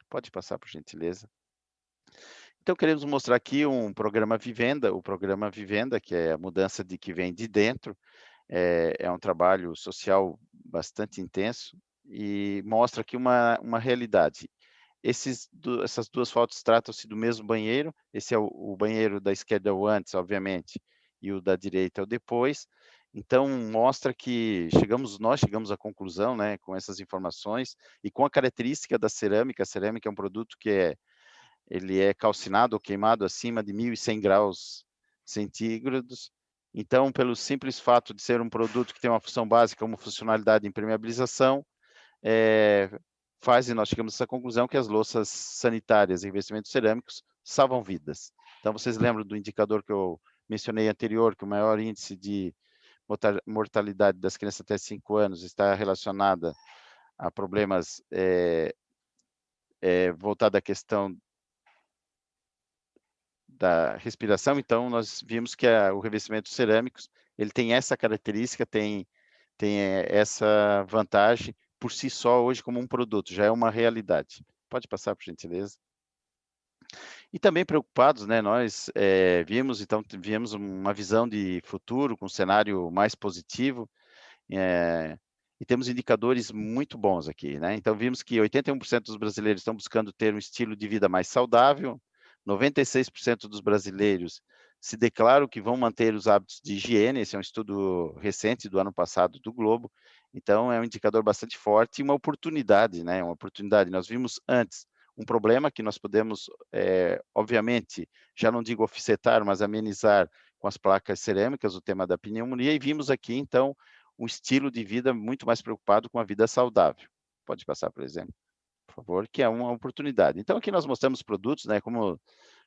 Pode passar, por gentileza. Então, queremos mostrar aqui um programa Vivenda, o programa Vivenda, que é a mudança que vem de dentro, é um trabalho social bastante intenso, e mostra aqui uma realidade. Essas duas fotos tratam-se do mesmo banheiro. Esse é o banheiro da esquerda, é o antes, obviamente, e o da direita é o depois. Então, mostra que nós chegamos à conclusão, né, com essas informações e com a característica da cerâmica. A cerâmica é um produto que ele é calcinado ou queimado acima de 1.100 graus centígrados. Então, pelo simples fato de ser um produto que tem uma função básica, como funcionalidade de impermeabilização, nós chegamos a essa conclusão que as louças sanitárias e revestimentos cerâmicos salvam vidas. Então, vocês lembram do indicador que eu mencionei anterior, que o maior índice de mortalidade das crianças até 5 anos está relacionada a problemas voltados à questão da respiração. Então, nós vimos que o revestimento cerâmicos, ele tem essa característica, tem essa vantagem por si só hoje como um produto, já é uma realidade. Pode passar, por gentileza. E também preocupados, né, nós viemos uma visão de futuro com um cenário mais positivo, e temos indicadores muito bons aqui, né? Então, vimos que 81% dos brasileiros estão buscando ter um estilo de vida mais saudável, 96% dos brasileiros se declaram que vão manter os hábitos de higiene. Esse é um estudo recente do ano passado do Globo. Então, é um indicador bastante forte e uma oportunidade, né? Uma oportunidade. Nós vimos antes um problema que nós podemos, obviamente, já não digo offsetar, mas amenizar com as placas cerâmicas, o tema da pneumonia, e vimos aqui, então, um estilo de vida muito mais preocupado com a vida saudável. Pode passar, por exemplo, por favor, que é uma oportunidade. Então, aqui nós mostramos produtos, né, como,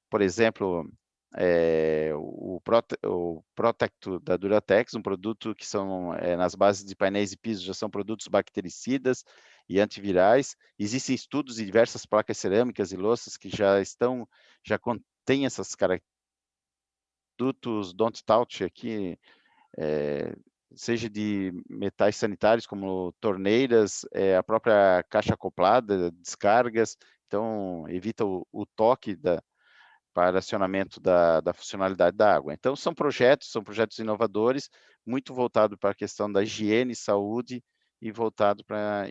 por exemplo, o Protecto da Duratex, um produto que são, nas bases de painéis e pisos, já são produtos bactericidas e antivirais. Existem estudos de diversas placas cerâmicas e louças que já contêm essas características. Produtos Don't Touch aqui, seja de metais sanitários como torneiras, a própria caixa acoplada, descargas, então evita o toque para acionamento da funcionalidade da água. Então, são projetos inovadores, muito voltados para a questão da higiene e saúde e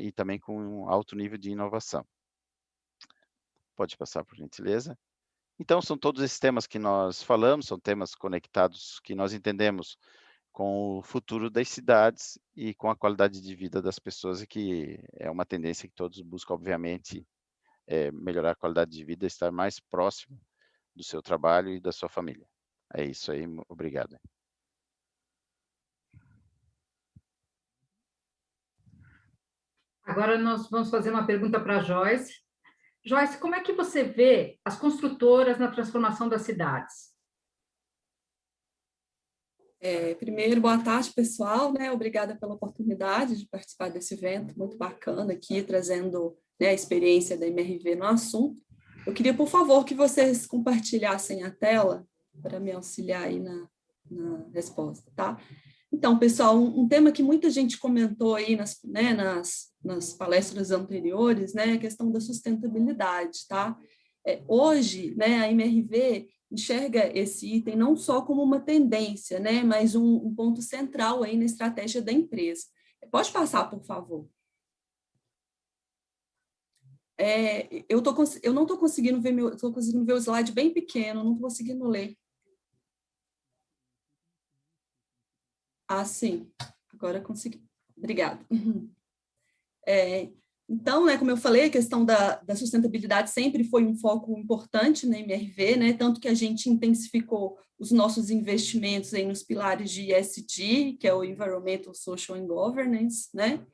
e também com um alto nível de inovação. Pode passar, por gentileza. Então, são todos esses temas que nós falamos, são temas conectados que nós entendemos com o futuro das cidades e com a qualidade de vida das pessoas, e que é uma tendência que todos buscam, obviamente, melhorar a qualidade de vida, estar mais próximo do seu trabalho e da sua família. É isso aí, obrigado. Agora nós vamos fazer uma pergunta para a Joyce. Joyce, como é que você vê as construtoras na transformação das cidades? Primeiro, boa tarde, pessoal, né? Obrigada pela oportunidade de participar desse evento muito bacana aqui, trazendo, né, a experiência da MRV no assunto. Eu queria, por favor, que vocês compartilhassem a tela para me auxiliar aí na resposta, tá? Então, pessoal, um tema que muita gente comentou aí nas palestras anteriores, né, é a questão da sustentabilidade, tá? Hoje, né, a MRV enxerga esse item não só como uma tendência, né, mas um ponto central aí na estratégia da empresa. Pode passar, por favor. Eu não estou conseguindo ver estou conseguindo ver o slide bem pequeno, não estou conseguindo ler. Ah, sim, agora consegui. Obrigada. Então, né, como eu falei, a questão da sustentabilidade sempre foi um foco importante na MRV, né, tanto que a gente intensificou os nossos investimentos aí nos pilares de ESG, que é o Environmental, Social and Governance, né,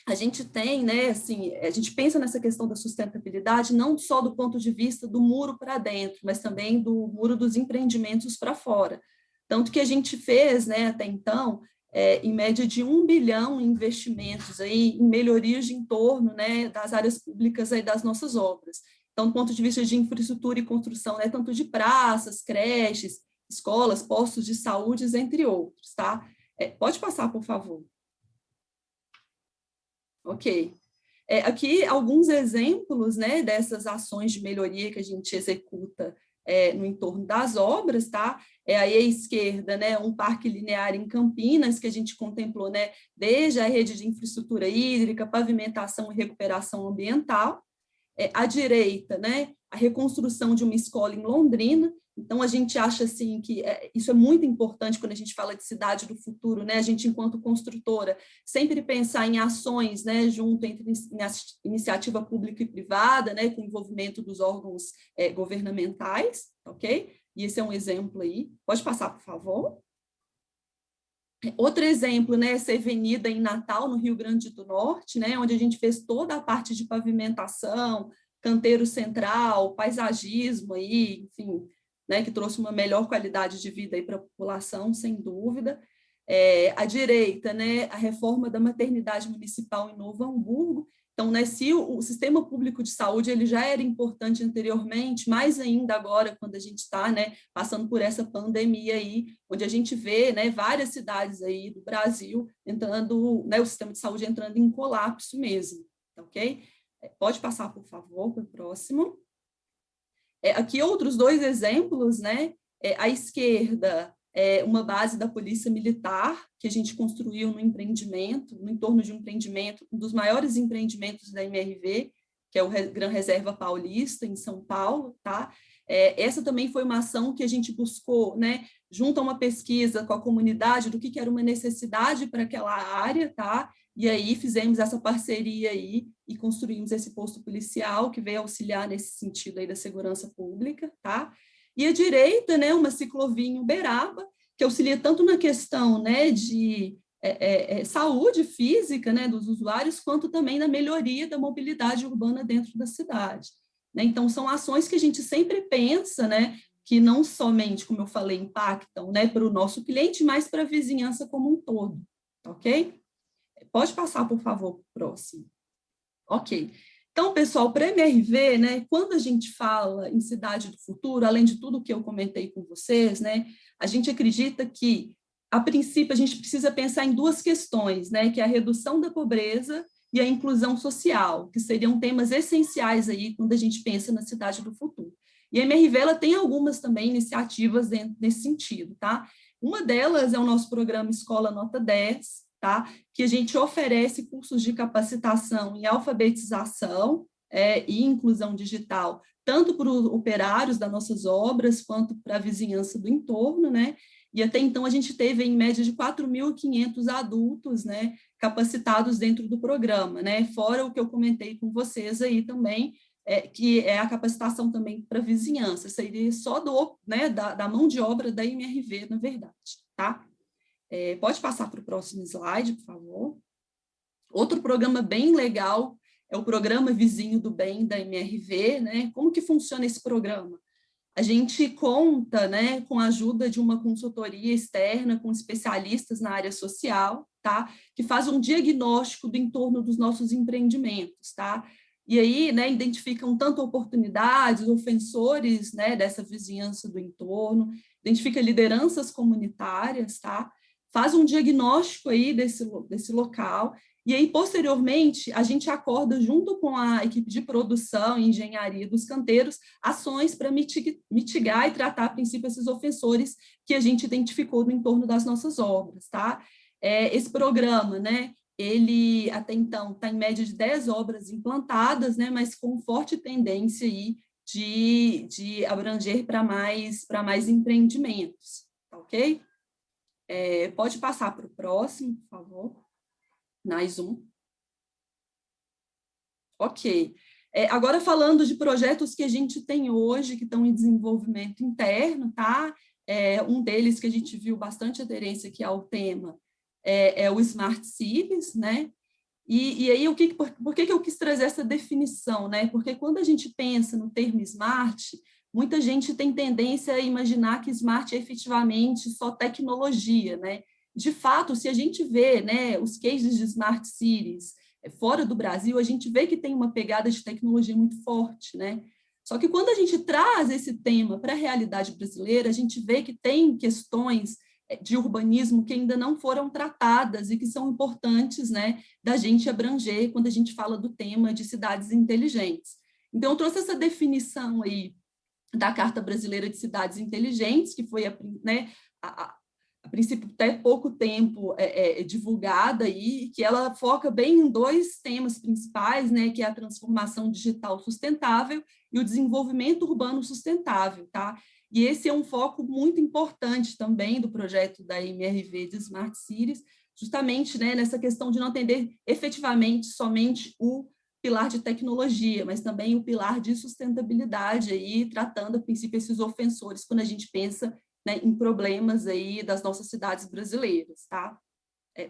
a gente tem, né, assim, a gente pensa nessa questão da sustentabilidade não só do ponto de vista do muro para dentro, mas também do muro dos empreendimentos para fora. Tanto que a gente fez, né, até então, em média de 1 bilhão em investimentos aí, em melhorias de entorno, né, das áreas públicas aí das nossas obras. Então, do ponto de vista de infraestrutura e construção, né, tanto de praças, creches, escolas, postos de saúde, entre outros, tá? Pode passar, por favor. Ok. Aqui alguns exemplos, né, dessas ações de melhoria que a gente executa no entorno das obras, tá? Aí à esquerda, né, um parque linear em Campinas, que a gente contemplou, né, desde a rede de infraestrutura hídrica, pavimentação e recuperação ambiental. À direita, né, a reconstrução de uma escola em Londrina. Então, a gente acha assim, que isso é muito importante quando a gente fala de cidade do futuro, né? A gente, enquanto construtora, sempre pensar em ações, né, junto entre iniciativa pública e privada, né, com envolvimento dos órgãos governamentais, ok? E esse é um exemplo aí. Pode passar, por favor? Outro exemplo, né, essa avenida em Natal, no Rio Grande do Norte, né, onde a gente fez toda a parte de pavimentação, canteiro central, paisagismo, aí, enfim, né, que trouxe uma melhor qualidade de vida para a população, sem dúvida. À direita, né, a reforma da maternidade municipal em Novo Hamburgo. Então, né, se o sistema público de saúde ele já era importante anteriormente, mais ainda agora, quando a gente está, né, passando por essa pandemia aí, onde a gente vê, né, várias cidades aí do Brasil entrando, né, o sistema de saúde entrando em colapso mesmo, ok? Pode passar, por favor, para o próximo. Aqui outros 2 exemplos, né? À esquerda, uma base da Polícia Militar, que a gente construiu no empreendimento, no entorno de um empreendimento, um dos maiores empreendimentos da MRV, que é o Gran Reserva Paulista, em São Paulo, tá? Essa também foi uma ação que a gente buscou, né, junto a uma pesquisa com a comunidade do que era uma necessidade para aquela área, tá? E aí fizemos essa parceria aí e construímos esse posto policial que veio auxiliar nesse sentido aí da segurança pública, tá? E à direita, né, uma ciclovia em Uberaba, que auxilia tanto na questão, né, de saúde física, né, dos usuários, quanto também na melhoria da mobilidade urbana dentro da cidade. Né? Então, são ações que a gente sempre pensa, né, que não somente, como eu falei, impactam, né, para o nosso cliente, mas para a vizinhança como um todo, ok? Pode passar, por favor, para o próximo. Ok. Então, pessoal, para a MRV, né, quando a gente fala em cidade do futuro, além de tudo que eu comentei com vocês, né, a gente acredita que, a princípio, a gente precisa pensar em 2 questões, né, que é a redução da pobreza e a inclusão social, que seriam temas essenciais aí quando a gente pensa na cidade do futuro. E a MRV ela tem algumas também iniciativas nesse sentido, tá? Uma delas é o nosso programa Escola Nota 10, tá? Que a gente oferece cursos de capacitação em alfabetização e inclusão digital, tanto para os operários das nossas obras, quanto para a vizinhança do entorno, né? E até então a gente teve em média de 4.500 adultos, né, capacitados dentro do programa, né? Fora o que eu comentei com vocês aí também, que é a capacitação também para a vizinhança, seria só né, da mão de obra da MRV, na verdade, tá? Pode passar para o próximo slide, por favor. Outro programa bem legal é o programa Vizinho do Bem da MRV, né? Como que funciona esse programa? A gente conta, né, com a ajuda de uma consultoria externa, com especialistas na área social, tá? Que faz um diagnóstico do entorno dos nossos empreendimentos, tá? E aí, né, identificam tanto oportunidades, ofensores, né, dessa vizinhança do entorno, identifica lideranças comunitárias, tá? Faz um diagnóstico aí desse local, e aí, posteriormente, a gente acorda, junto com a equipe de produção e engenharia dos canteiros, ações para mitigar e tratar, a princípio, esses ofensores que a gente identificou no entorno das nossas obras, tá? Esse programa, né, ele, até então, está em média de 10 obras implantadas, né, mas com forte tendência aí de abranger para mais empreendimentos, tá ok? Pode passar para o próximo, por favor. Mais um. Ok. Agora, falando de projetos que a gente tem hoje, que estão em desenvolvimento interno, tá? Um deles que a gente viu bastante aderência aqui ao tema é o Smart Cities, né? E aí, por que eu quis trazer essa definição, né? Porque quando a gente pensa no termo smart, muita gente tem tendência a imaginar que smart é efetivamente só tecnologia, né? De fato, se a gente vê, né, os cases de smart cities fora do Brasil, a gente vê que tem uma pegada de tecnologia muito forte, né? Só que quando a gente traz esse tema para a realidade brasileira, a gente vê que tem questões de urbanismo que ainda não foram tratadas e que são importantes, né, da gente abranger quando a gente fala do tema de cidades inteligentes. Então, eu trouxe essa definição aí da Carta Brasileira de Cidades Inteligentes, que foi, né, a princípio, até pouco tempo divulgada, aí, que ela foca bem em 2 temas principais, né, que é a transformação digital sustentável e o desenvolvimento urbano sustentável, tá? E esse é um foco muito importante também do projeto da MRV de Smart Cities, justamente, né, nessa questão de não atender efetivamente somente o pilar de tecnologia, mas também o pilar de sustentabilidade, aí, tratando, a princípio, esses ofensores, quando a gente pensa, né, em problemas aí das nossas cidades brasileiras, tá?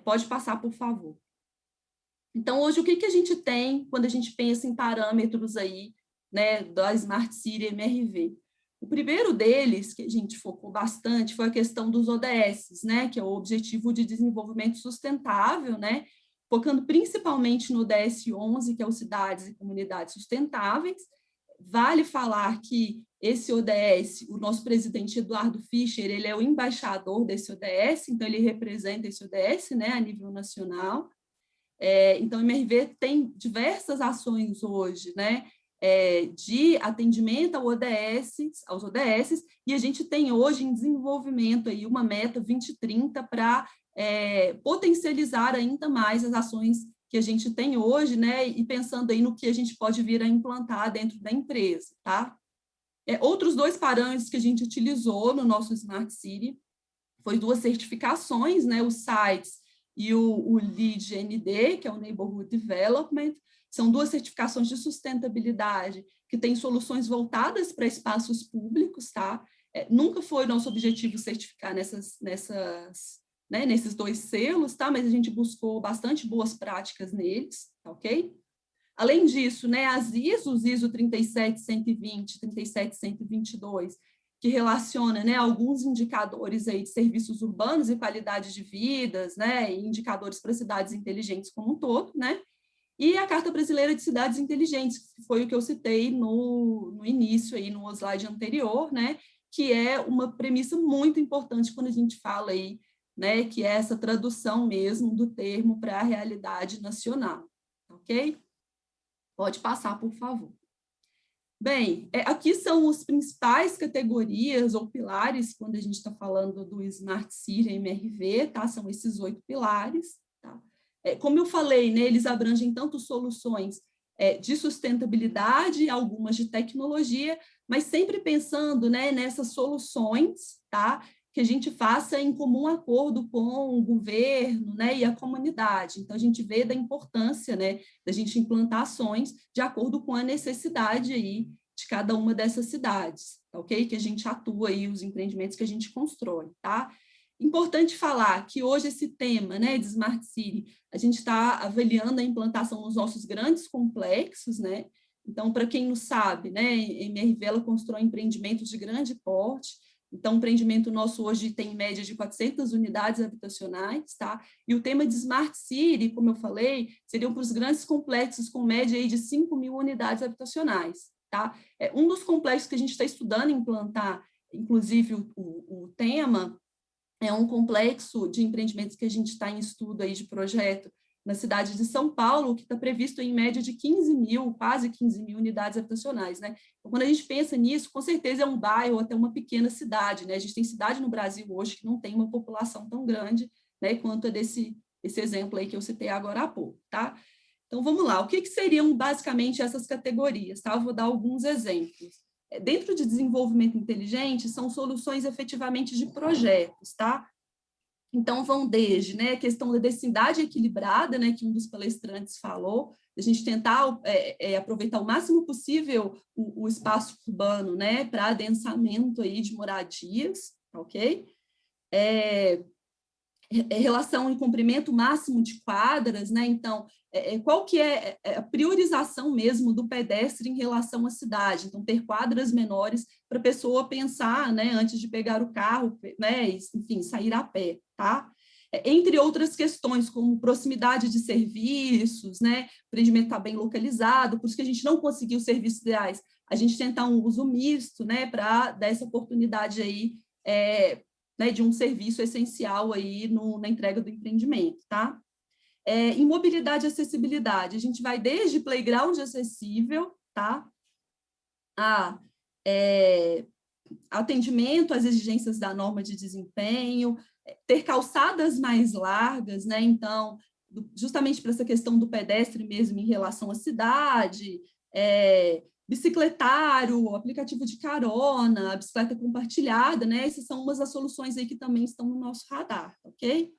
Pode passar, por favor. Então, hoje, o que a gente tem quando a gente pensa em parâmetros aí, né, da Smart City MRV? O primeiro deles, que a gente focou bastante, foi a questão dos ODS, né, que é o Objetivo de Desenvolvimento Sustentável, né, focando principalmente no ODS 11, que é o Cidades e Comunidades Sustentáveis. Vale falar que esse ODS, o nosso presidente Eduardo Fischer, ele é o embaixador desse ODS, então ele representa esse ODS, né, a nível nacional. Então, o MRV tem diversas ações hoje, né, de atendimento aos ODS, e a gente tem hoje em desenvolvimento aí uma meta 2030 para potencializar ainda mais as ações que a gente tem hoje, né, e pensando aí no que a gente pode vir a implantar dentro da empresa, tá? Outros 2 parâmetros que a gente utilizou no nosso Smart City foi 2 certificações, né, os sites e o LEED-ND, que é o Neighborhood Development. São 2 certificações de sustentabilidade que têm soluções voltadas para espaços públicos, tá? Nunca foi nosso objetivo certificar nesses 2 selos, tá? Mas a gente buscou bastante boas práticas neles, tá, ok? Além disso, né, as ISO 37120, 37122, que relaciona, né, alguns indicadores aí de serviços urbanos e qualidade de vidas, né, e indicadores para cidades inteligentes como um todo, né? E a Carta Brasileira de Cidades Inteligentes, que foi o que eu citei no início, aí, no slide anterior, né, que é uma premissa muito importante quando a gente fala aí, né, que é essa tradução mesmo do termo para a realidade nacional, ok? Pode passar, por favor. Bem, aqui são as principais categorias ou pilares quando a gente está falando do Smart City MRV, tá? São esses 8 pilares, tá? Como eu falei, né, eles abrangem tanto soluções de sustentabilidade, algumas de tecnologia, mas sempre pensando, né, nessas soluções, tá, que a gente faça em comum acordo com o governo, né, e a comunidade. Então, a gente vê da importância, né, da gente implantar ações de acordo com a necessidade aí de cada uma dessas cidades, ok? Que a gente atua aí, os empreendimentos que a gente constrói, tá? Importante falar que hoje esse tema, né, de Smart City, a gente está avaliando a implantação nos nossos grandes complexos, né? Então, para quem não sabe, né, a MRV ela constrói empreendimentos de grande porte. Então, o empreendimento nosso hoje tem em média de 400 unidades habitacionais, tá? E o tema de Smart City, como eu falei, seriam para os grandes complexos com média aí de 5.000 unidades habitacionais, tá? Um dos complexos que a gente está estudando implantar, inclusive o tema, é um complexo de empreendimentos que a gente está em estudo aí de projeto na cidade de São Paulo, que está previsto em média de 15.000, quase 15.000 unidades habitacionais, né? Então, quando a gente pensa nisso, com certeza é um bairro ou até uma pequena cidade, né? A gente tem cidade no Brasil hoje que não tem uma população tão grande, né, quanto a desse exemplo aí que eu citei agora há pouco, tá? Então, vamos lá. O que seriam basicamente essas categorias, tá? Eu vou dar alguns exemplos. Dentro de desenvolvimento inteligente, são soluções efetivamente de projetos, tá? Então, vão desde, né, a questão da densidade equilibrada, né, que um dos palestrantes falou, a gente tentar aproveitar o máximo possível o espaço urbano, né, para adensamento aí de moradias, ok? Relação em comprimento máximo de quadras, né, então, qual que é a priorização mesmo do pedestre em relação à cidade? Então, ter quadras menores para a pessoa pensar, né, antes de pegar o carro, né, enfim, sair a pé, tá? Entre outras questões, como proximidade de serviços, né, o empreendimento está bem localizado, por isso que a gente não conseguiu serviços ideais, a gente tentar um uso misto, né, para dar essa oportunidade aí, né, de um serviço essencial aí na entrega do empreendimento, tá? Em mobilidade e acessibilidade, a gente vai desde playground acessível, tá? A atendimento às exigências da norma de desempenho, ter calçadas mais largas, né? Então, justamente para essa questão do pedestre mesmo em relação à cidade, bicicletário, aplicativo de carona, bicicleta compartilhada, né? Essas são umas das soluções aí que também estão no nosso radar, ok?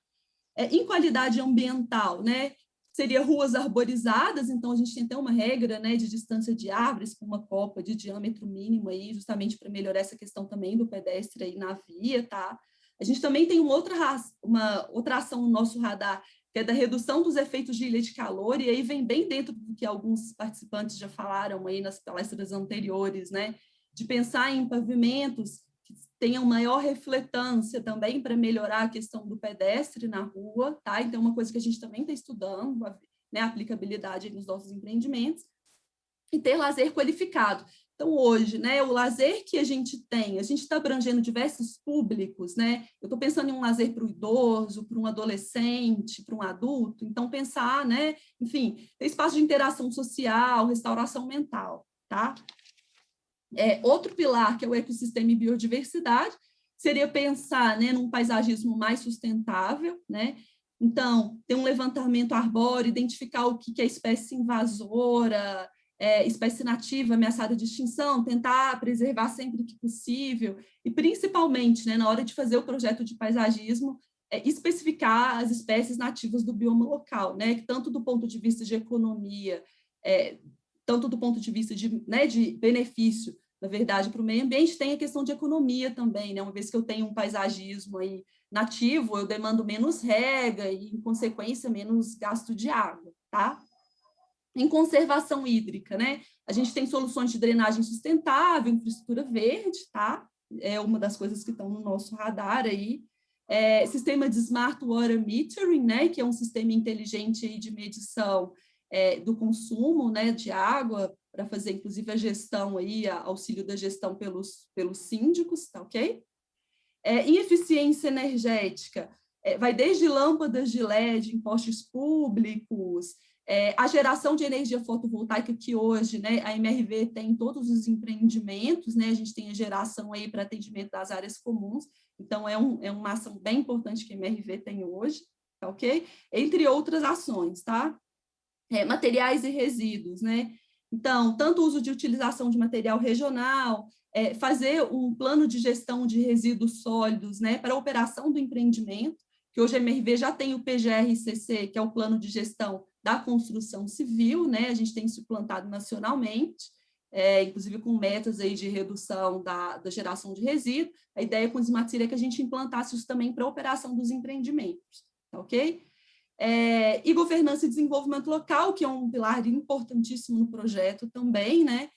Em qualidade ambiental, né? Seria ruas arborizadas, então a gente tem até uma regra, né, de distância de árvores com uma copa de diâmetro mínimo aí, justamente para melhorar essa questão também do pedestre aí na via, tá? A gente também tem uma outra ação no nosso radar, que é da redução dos efeitos de ilha de calor, e aí vem bem dentro do que alguns participantes já falaram aí nas palestras anteriores, né? De pensar em pavimentos que tenham maior refletância também para melhorar a questão do pedestre na rua, tá? Então, uma coisa que a gente também está estudando, né, a aplicabilidade nos nossos empreendimentos, e ter lazer qualificado. Então, hoje, né, o lazer que a gente está abrangendo diversos públicos, né? Eu estou pensando em um lazer para o idoso, para um adolescente, para um adulto, então pensar, né, enfim, ter espaço de interação social, restauração mental, tá? Outro pilar, que é o ecossistema e biodiversidade, seria pensar, né, num paisagismo mais sustentável, né? Então, ter um levantamento arbóreo, identificar o que é espécie invasora, espécie nativa ameaçada de extinção, tentar preservar sempre que possível, e principalmente, né, na hora de fazer o projeto de paisagismo, especificar as espécies nativas do bioma local, né, tanto do ponto de vista de economia, tanto do ponto de vista de, né, de benefício, na verdade, para o meio ambiente, tem a questão de economia também, né? Uma vez que eu tenho um paisagismo aí nativo, eu demando menos rega e, em consequência, menos gasto de água, tá? Em conservação hídrica, né? A gente tem soluções de drenagem sustentável, infraestrutura verde, tá? É uma das coisas que estão no nosso radar aí. Sistema de Smart Water Metering, né? Que é um sistema inteligente aí de medição do consumo, né, de água, para fazer, inclusive, a gestão aí, auxílio da gestão pelos síndicos, tá ok? Em eficiência energética, vai desde lâmpadas de LED em postes públicos, a geração de energia fotovoltaica que hoje, né, a MRV tem em todos os empreendimentos, né, a gente tem a geração aí para atendimento das áreas comuns, então é uma ação bem importante que a MRV tem hoje, tá ok? Entre outras ações, tá? Materiais e resíduos, né? Então, tanto o uso de utilização de material regional, fazer um plano de gestão de resíduos sólidos, né, para a operação do empreendimento, que hoje a MRV já tem o PGRCC, que é o plano de gestão da construção civil, né? A gente tem isso implantado nacionalmente, inclusive com metas aí de redução da geração de resíduos. A ideia com o Smart City é que a gente implantasse isso também para a operação dos empreendimentos, tá ok? E governança e desenvolvimento local, que é um pilar importantíssimo no projeto também, né?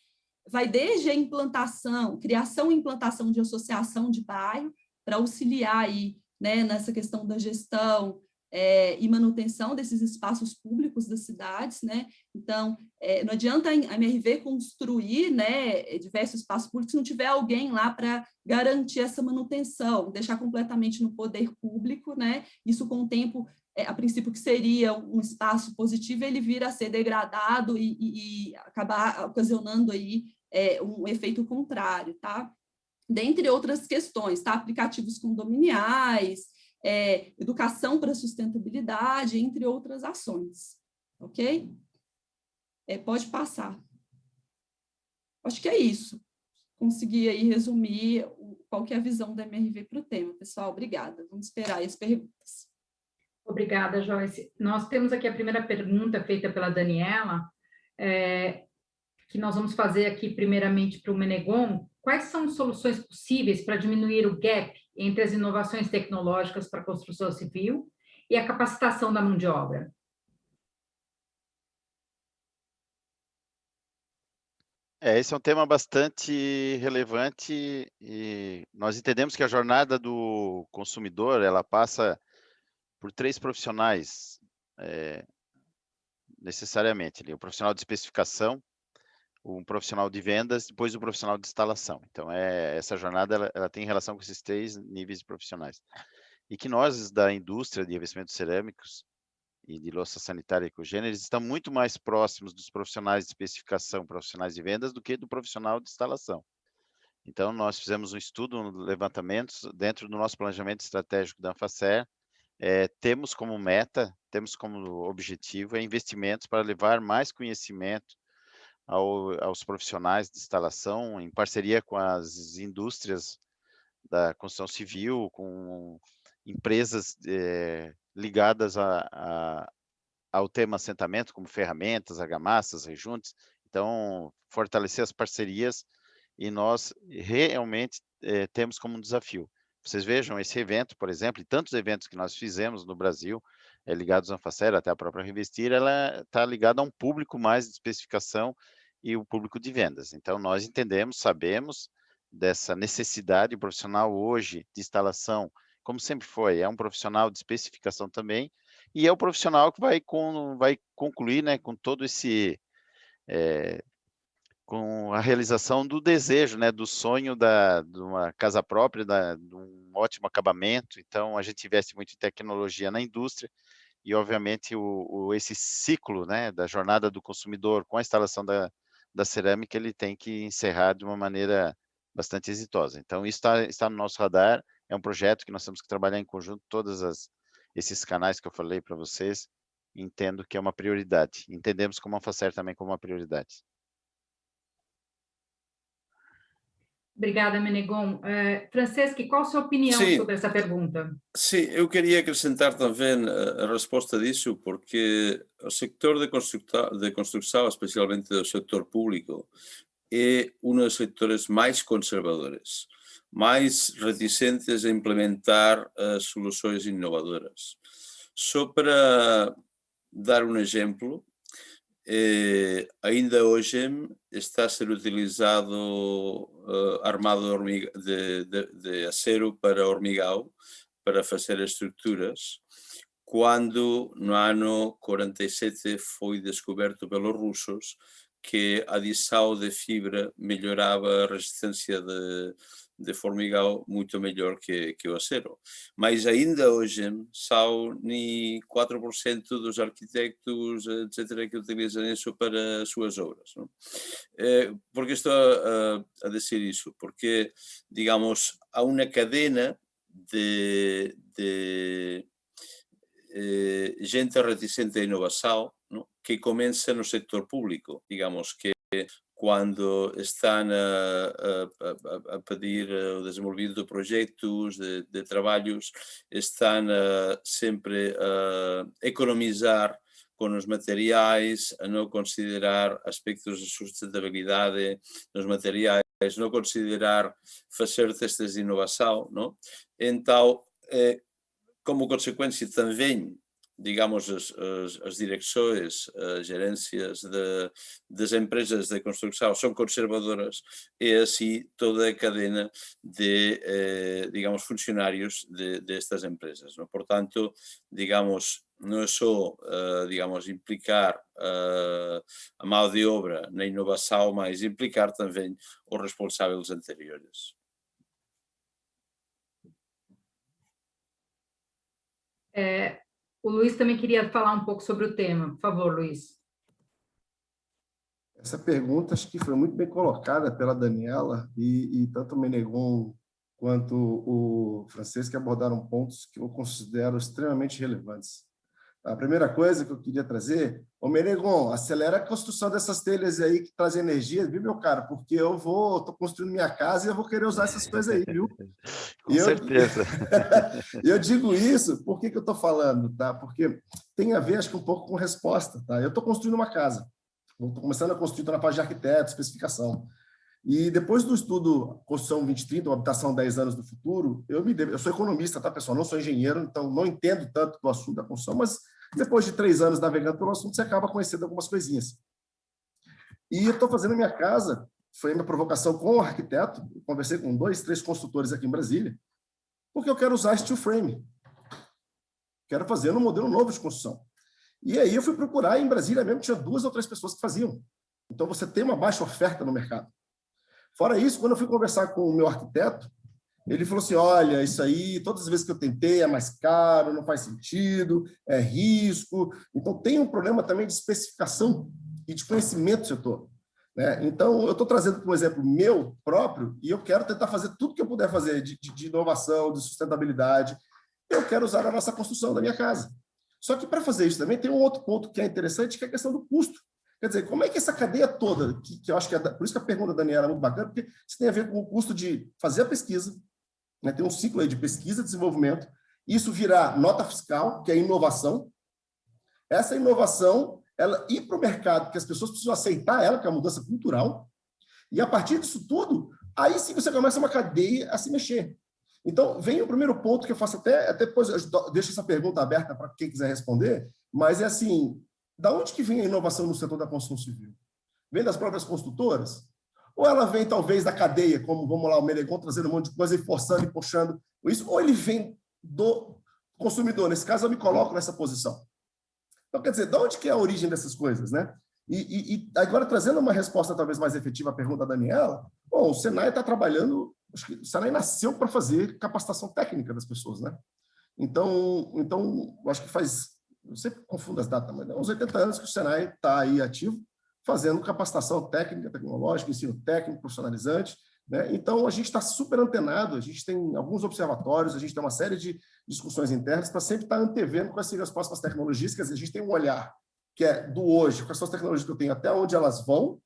Vai desde a implantação, criação e implantação de associação de bairro, para auxiliar aí, né, nessa questão da gestão e manutenção desses espaços públicos das cidades, né? Então, não adianta a MRV construir, né, diversos espaços públicos se não tiver alguém lá para garantir essa manutenção, deixar completamente no poder público, né? Isso com o tempo, a princípio que seria um espaço positivo, ele vira a ser degradado e acabar ocasionando aí um efeito contrário, tá? Dentre outras questões, tá? Aplicativos condominiais, educação para sustentabilidade, entre outras ações, ok? Pode passar. Acho que é isso. Consegui aí resumir qual que é a visão da MRV para o tema, pessoal. Obrigada. Vamos esperar as perguntas. Obrigada, Joyce. Nós temos aqui a primeira pergunta feita pela Daniela, que nós vamos fazer aqui primeiramente para o Menegon. Quais são as soluções possíveis para diminuir o gap entre as inovações tecnológicas para a construção civil e a capacitação da mão de obra? Esse é um tema bastante relevante e nós entendemos que a jornada do consumidor, ela passa por 3 profissionais, necessariamente. O profissional de especificação, um profissional de vendas, depois o profissional de instalação. Então, essa jornada ela tem relação com esses 3 níveis de profissionais. E que nós, da indústria de revestimentos cerâmicos e de louça sanitária ecogênera, estamos muito mais próximos dos profissionais de especificação, profissionais de vendas, do que do profissional de instalação. Então, nós fizemos um estudo, um levantamento dentro do nosso planejamento estratégico da Anfacer. Temos como meta, temos como objetivo investimentos para levar mais conhecimento aos profissionais de instalação, em parceria com as indústrias da construção civil, com empresas ligadas ao tema assentamento, como ferramentas, argamassas, rejuntes. Então, fortalecer as parcerias, e nós realmente temos como um desafio. Vocês vejam esse evento, por exemplo, e tantos eventos que nós fizemos no Brasil, ligados à Anfacer, até a própria Revestir, ela está ligada a um público mais de especificação e o público de vendas. Então, nós entendemos, sabemos dessa necessidade. O profissional hoje de instalação, como sempre foi, é um profissional de especificação também, e é o profissional que vai concluir, né, com todo esse... com a realização do desejo, né, do sonho de uma casa própria, de um ótimo acabamento. Então, a gente investe muito em tecnologia na indústria, e, obviamente, esse ciclo, né, da jornada do consumidor com a instalação da cerâmica, ele tem que encerrar de uma maneira bastante exitosa. Então, isso está no nosso radar, é um projeto que nós temos que trabalhar em conjunto, todos esses canais que eu falei para vocês, entendo que é uma prioridade. Entendemos como a Anfacer também como uma prioridade. Obrigada, Menegon. Franceschi, qual a sua opinião sobre essa pergunta? Sim, eu queria acrescentar também a resposta disso, porque o sector de construção, especialmente do setor público, é um dos setores mais conservadores, mais reticentes a implementar soluções inovadoras. Só para dar um exemplo, ainda hoje está a ser utilizado armado de acero para hormigão, para fazer estruturas, quando no ano 47 foi descoberto pelos russos que a adição de fibra melhorava a resistência de formigão muito melhor que o acero. Mas ainda hoje são nem 4% dos arquitetos, etc., que utilizam isso para as suas obras. Não? Por que estou a dizer isso? Porque, digamos, há uma cadena de gente reticente à inovação, não? Que começa no sector público, digamos que quando estão a pedir o desenvolvimento de projetos, de trabalhos, estão sempre a economizar com os materiais, a não considerar aspectos de sustentabilidade nos materiais, não considerar fazer testes de inovação, não? Então, como consequência também, digamos, as direções, as gerências das empresas de construção são conservadoras, e assim toda a cadena de, digamos, funcionários destas empresas. Não? Portanto, digamos, não é só, digamos, implicar a mão de obra na inovação, mas implicar também os responsáveis anteriores. O Luiz também queria falar um pouco sobre o tema. Por favor, Luiz. Essa pergunta acho que foi muito bem colocada pela Daniela, e tanto o Menegon quanto o Franceschi abordaram pontos que eu considero extremamente relevantes. A primeira coisa que eu queria trazer, ô Menegon, acelera a construção dessas telhas aí que trazem energia, viu, meu cara? Porque eu estou construindo minha casa e eu vou querer usar essas coisas aí, viu? Com certeza. Eu digo isso, por que eu estou falando? Tá? Porque tem a ver, acho que um pouco com resposta. Tá? Eu estou construindo uma casa, estou começando a construir, estou na fase de arquiteto, especificação. E depois do estudo Construção 2030, uma habitação 10 anos do futuro, eu sou economista, tá, pessoal? Não sou engenheiro, então não entendo tanto do assunto da construção, mas depois de 3 anos navegando pelo assunto, você acaba conhecendo algumas coisinhas. E eu estou fazendo a minha casa, foi a minha provocação com o arquiteto, eu conversei com 2, 3 construtores aqui em Brasília, porque eu quero usar steel frame. Quero fazer um modelo novo de construção. E aí eu fui procurar, em Brasília mesmo tinha 2 ou 3 pessoas que faziam. Então você tem uma baixa oferta no mercado. Fora isso, quando eu fui conversar com o meu arquiteto, ele falou assim, olha, isso aí, todas as vezes que eu tentei é mais caro, não faz sentido, é risco. Então, tem um problema também de especificação e de conhecimento do setor. né? Então, eu estou trazendo um exemplo meu próprio e eu quero tentar fazer tudo que eu puder fazer de inovação, de sustentabilidade. Eu quero usar a nossa construção da minha casa. Só que para fazer isso também tem um outro ponto que é interessante, que é a questão do custo. Quer dizer, como é que essa cadeia toda, que eu acho que é, por isso que a pergunta da Daniela é muito bacana, porque isso tem a ver com o custo de fazer a pesquisa, né? Tem um ciclo aí de pesquisa e desenvolvimento, isso virar nota fiscal, que é inovação. Essa inovação, ela ir para o mercado, que as pessoas precisam aceitar ela, que é uma mudança cultural, e a partir disso tudo, aí sim você começa uma cadeia a se mexer. Então, vem o primeiro ponto que eu faço até depois, eu deixo essa pergunta aberta para quem quiser responder, mas é assim, da onde que vem a inovação no setor da construção civil? Vem das próprias construtoras? Ou ela vem, talvez, da cadeia, como, vamos lá, o Menegon trazendo um monte de coisa e forçando e puxando isso, ou ele vem do consumidor? Nesse caso, eu me coloco nessa posição. Então, quer dizer, de onde que é a origem dessas coisas, né? E agora, trazendo uma resposta talvez mais efetiva à pergunta da Daniela, bom, o Senai está trabalhando, acho que o Senai nasceu para fazer capacitação técnica das pessoas, né? Então acho que faz, eu sempre confundo as datas, mas é uns 80 anos que o Senai está aí ativo, fazendo capacitação técnica, tecnológica, ensino técnico, profissionalizante, né? Então, a gente está super antenado, a gente tem alguns observatórios, a gente tem uma série de discussões internas para sempre estar antevendo quais seriam as próximas tecnologias, quer dizer, a gente tem um olhar que é do hoje, quais são as tecnologias que eu tenho, até onde elas vão,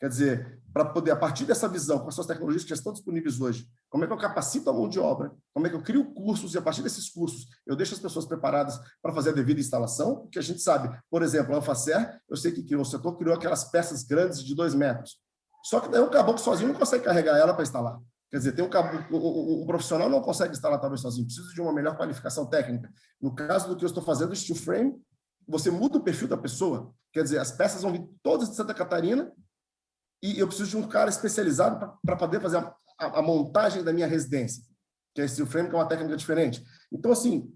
quer dizer, para poder, a partir dessa visão, quais são as tecnologias que já estão disponíveis hoje, como é que eu capacito a mão de obra, como é que eu crio cursos, e a partir desses cursos eu deixo as pessoas preparadas para fazer a devida instalação, porque a gente sabe, por exemplo, a Anfacer, eu sei que o setor criou aquelas peças grandes de 2 metros, só que daí um caboclo sozinho não consegue carregar ela para instalar. Quer dizer, tem um profissional não consegue instalar talvez sozinho, precisa de uma melhor qualificação técnica. No caso do que eu estou fazendo, o steel frame, você muda o perfil da pessoa, quer dizer, as peças vão vir todas de Santa Catarina e eu preciso de um cara especializado para poder fazer a montagem da minha residência, que é steel frame, que é uma técnica diferente. Então, assim,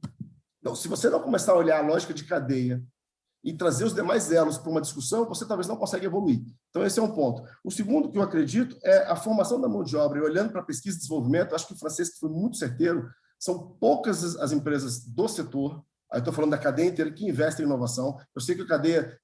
se você não começar a olhar a lógica de cadeia e trazer os demais elos para uma discussão, você talvez não consiga evoluir. Então, esse é um ponto. O segundo que eu acredito é a formação da mão de obra. E olhando para a pesquisa e desenvolvimento, acho que o Francesco foi muito certeiro, são poucas as empresas do setor, aí estou falando da cadeia inteira, que investem em inovação. Eu sei que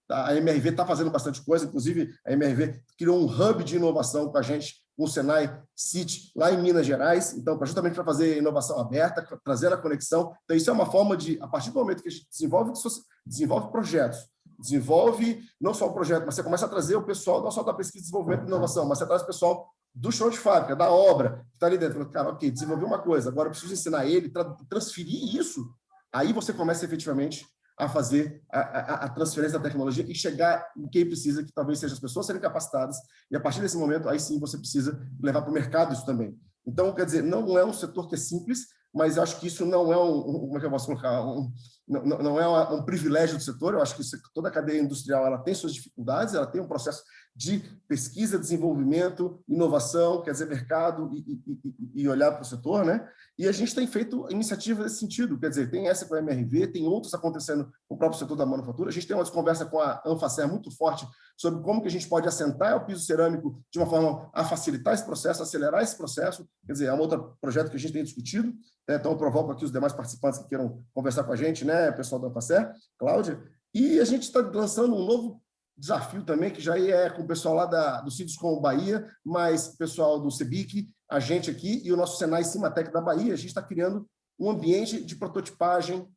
a MRV está fazendo bastante coisa, inclusive a MRV criou um hub de inovação com a gente, com o Senai City, lá em Minas Gerais, então, justamente para fazer inovação aberta, trazer a conexão. Então, isso é uma forma de, a partir do momento que a gente desenvolve projetos, desenvolve não só o projeto, mas você começa a trazer o pessoal, não só da pesquisa, desenvolvimento e inovação, mas você traz o pessoal do chão de fábrica, da obra, que está ali dentro. Cara, ok, desenvolvi uma coisa, agora eu preciso ensinar ele, transferir isso. Aí você começa efetivamente a fazer a transferência da tecnologia e chegar em quem precisa, que talvez seja as pessoas serem capacitadas, e a partir desse momento, aí sim você precisa levar para o mercado isso também. Então, quer dizer, não é um setor que é simples, mas acho que isso não é como é que eu posso colocar, não é um privilégio do setor. Eu acho que toda a cadeia industrial ela tem suas dificuldades, ela tem um processo de pesquisa, desenvolvimento, inovação, quer dizer, mercado e olhar para o setor, né? E a gente tem feito iniciativas nesse sentido, quer dizer, tem essa com a MRV, tem outras acontecendo com o próprio setor da manufatura. A gente tem uma conversa com a Anfacer muito forte sobre como que a gente pode assentar o piso cerâmico de uma forma a facilitar esse processo, acelerar esse processo. Quer dizer, é um outro projeto que a gente tem discutido, né? Então eu provoco aqui os demais participantes que queiram conversar com a gente, né, pessoal da Anfacer, Cláudia, e a gente está lançando um novo desafio também, que já é com o pessoal lá do Ciduscom Bahia, mas o pessoal do CEBIC, a gente aqui e o nosso Senai Cimatec da Bahia, a gente está criando um ambiente de prototipagem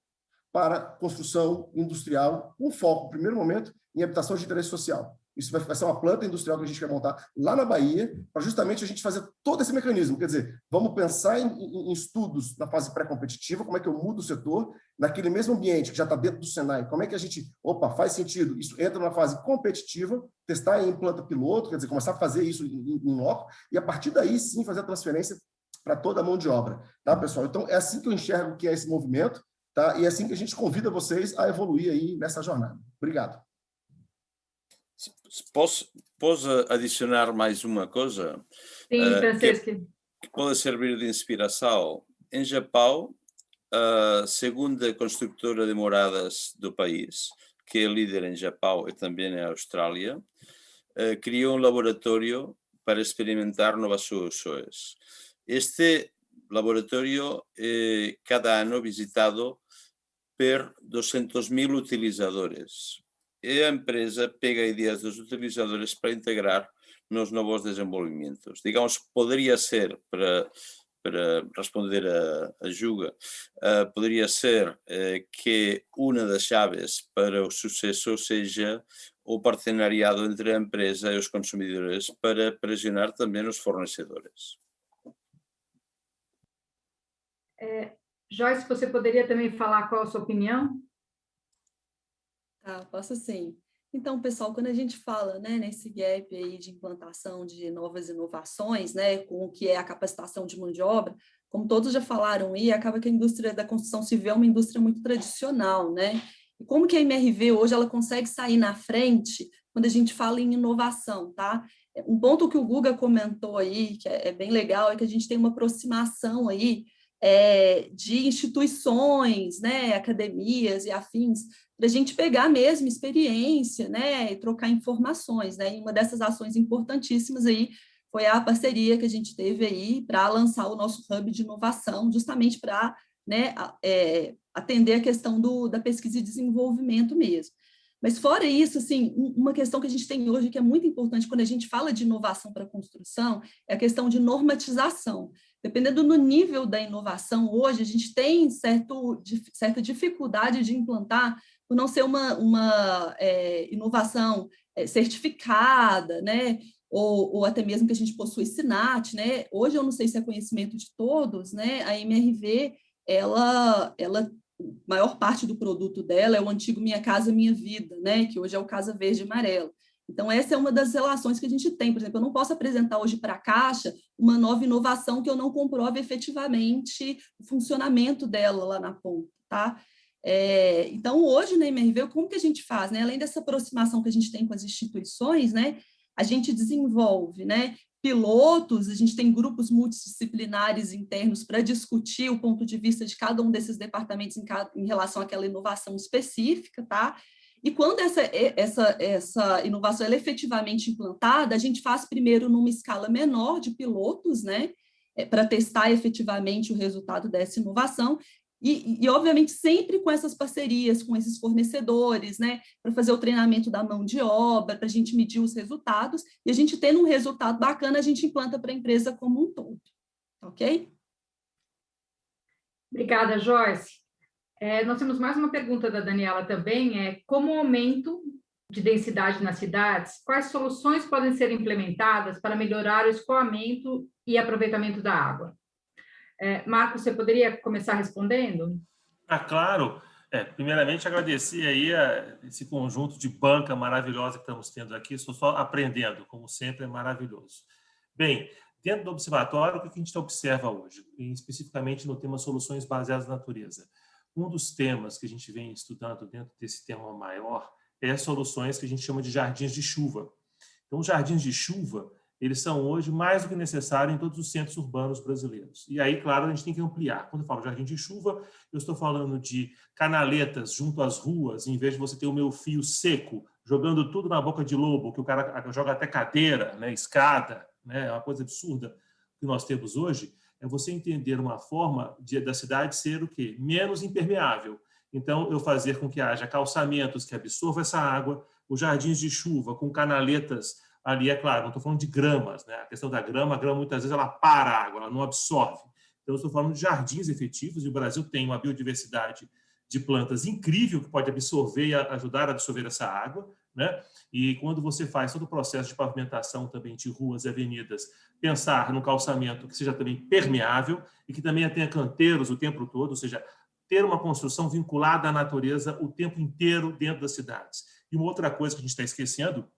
para construção industrial, com foco, no primeiro momento, em habitação de interesse social. Isso vai ser uma planta industrial que a gente quer montar lá na Bahia, para justamente a gente fazer todo esse mecanismo. Quer dizer, vamos pensar em estudos na fase pré-competitiva, como é que eu mudo o setor, naquele mesmo ambiente que já está dentro do Senai, como é que a gente, faz sentido, isso entra na fase competitiva, testar em planta piloto, quer dizer, começar a fazer isso em loco, e a partir daí, sim, fazer a transferência para toda a mão de obra. Tá, pessoal? Então, é assim que eu enxergo que é esse movimento, tá? E é assim que a gente convida vocês a evoluir aí nessa jornada. Obrigado. Posso adicionar mais uma coisa? Sim, Francesco. Que pode servir de inspiração. Em Japão, a segunda construtora de moradas do país, que é líder em Japão e também em Austrália, criou um laboratório para experimentar novas soluções. Este laboratório é cada ano visitado por 200.000 utilizadores. E a empresa pega ideias dos utilizadores para integrar nos novos desenvolvimentos. Digamos, poderia ser, para responder a Juga, poderia ser que uma das chaves para o sucesso seja o partenariado entre a empresa e os consumidores para pressionar também os fornecedores. Joyce, você poderia também falar qual a sua opinião? Tá, posso sim. Então, pessoal, quando a gente fala, né, nesse gap aí de implantação de novas inovações, né, com o que é a capacitação de mão de obra, como todos já falaram aí, acaba que a indústria da construção civil é uma indústria muito tradicional, né? E como que a MRV hoje ela consegue sair na frente quando a gente fala em inovação, tá? Um ponto que o Guga comentou aí, que é bem legal, é que a gente tem uma aproximação aí de instituições, né, academias e afins, para a gente pegar mesmo experiência, né, e trocar informações, né, e uma dessas ações importantíssimas aí foi a parceria que a gente teve aí para lançar o nosso hub de inovação, justamente para, né, atender a questão da pesquisa e desenvolvimento mesmo. Mas fora isso, assim, uma questão que a gente tem hoje que é muito importante quando a gente fala de inovação para a construção é a questão de normatização. Dependendo do nível da inovação, hoje a gente tem certa dificuldade de implantar, por não ser uma inovação certificada, né? Ou até mesmo que a gente possui SINAT, né? Hoje eu não sei se é conhecimento de todos, né? A MRV, ela maior parte do produto dela é o antigo Minha Casa Minha Vida, né? Que hoje é o Casa Verde e Amarelo. Então, essa é uma das relações que a gente tem. Por exemplo, eu não posso apresentar hoje para a Caixa uma nova inovação que eu não comprove efetivamente o funcionamento dela lá na ponta, tá? Então, hoje na MRV, como que a gente faz, né? Além dessa aproximação que a gente tem com as instituições, né? A gente desenvolve, né, pilotos, a gente tem grupos multidisciplinares internos para discutir o ponto de vista de cada um desses departamentos em relação àquela inovação específica, tá? E quando essa inovação é efetivamente implantada, a gente faz primeiro numa escala menor de pilotos, né, para testar efetivamente o resultado dessa inovação, e, obviamente, sempre com essas parcerias, com esses fornecedores, né, para fazer o treinamento da mão de obra, para a gente medir os resultados, e a gente tendo um resultado bacana, a gente implanta para a empresa como um todo, ok? Obrigada, Joyce. Nós temos mais uma pergunta da Daniela também, como o aumento de densidade nas cidades, quais soluções podem ser implementadas para melhorar o escoamento e aproveitamento da água? Marcos, você poderia começar respondendo? Claro. Primeiramente, agradecer aí esse conjunto de banca maravilhosa que estamos tendo aqui. Estou só aprendendo, como sempre, é maravilhoso. Bem, dentro do observatório, o que a gente observa hoje? Especificamente no tema soluções baseadas na natureza. Um dos temas que a gente vem estudando dentro desse tema maior é as soluções que a gente chama de jardins de chuva. Então, os jardins de chuva, eles são hoje mais do que necessários em todos os centros urbanos brasileiros. E aí, claro, a gente tem que ampliar. Quando eu falo jardim de chuva, eu estou falando de canaletas junto às ruas, em vez de você ter o meu fio seco, jogando tudo na boca de lobo, que o cara joga até cadeira, né, escada, né, é uma coisa absurda que nós temos hoje, é você entender uma forma da cidade ser o quê? Menos impermeável. Então, eu fazer com que haja calçamentos que absorvam essa água, os jardins de chuva com canaletas ali, é claro, não estou falando de gramas, né? A questão da grama, a grama muitas vezes ela para a água, ela não absorve. Então, eu estou falando de jardins efetivos, e o Brasil tem uma biodiversidade de plantas incrível que pode absorver e ajudar a absorver essa água, né? E quando você faz todo o processo de pavimentação também de ruas e avenidas, pensar no calçamento que seja também permeável e que também tenha canteiros o tempo todo, ou seja, ter uma construção vinculada à natureza o tempo inteiro dentro das cidades. E uma outra coisa que a gente está esquecendo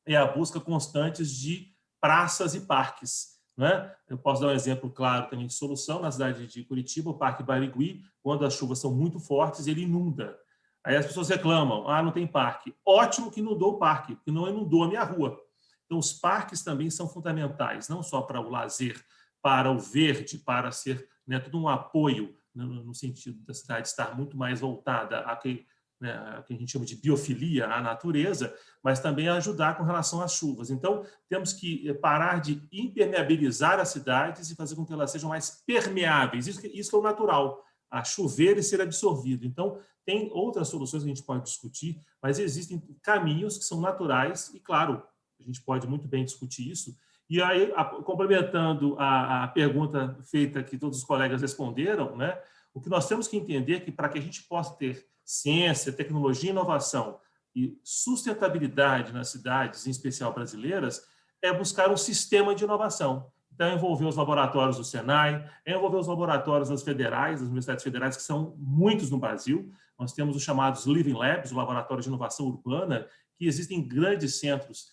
é a busca constante de praças e parques, né? Eu posso dar um exemplo claro também de solução na cidade de Curitiba, o Parque Barigui, quando as chuvas são muito fortes, ele inunda. Aí as pessoas reclamam, não tem parque. Ótimo que inundou o parque, que não inundou a minha rua. Então, os parques também são fundamentais, não só para o lazer, para o verde, para ser, né, todo um apoio, né, no sentido da cidade estar muito mais voltada a que a gente chama de biofilia, à natureza, mas também ajudar com relação às chuvas. Então, temos que parar de impermeabilizar as cidades e fazer com que elas sejam mais permeáveis. Isso é o natural, a chover e ser absorvido. Então, tem outras soluções que a gente pode discutir, mas existem caminhos que são naturais e, claro, A gente pode muito bem discutir isso. E aí, complementando a pergunta feita que todos os colegas responderam, né, o que nós temos que entender é que para que a gente possa ter ciência, tecnologia, inovação e sustentabilidade nas cidades, em especial brasileiras, é buscar um sistema de inovação. Então, é envolver os laboratórios do Senai, é envolver os laboratórios das federais, das universidades federais, que são muitos no Brasil. Nós temos os chamados Living Labs, o Laboratório de Inovação Urbana, que existem em grandes centros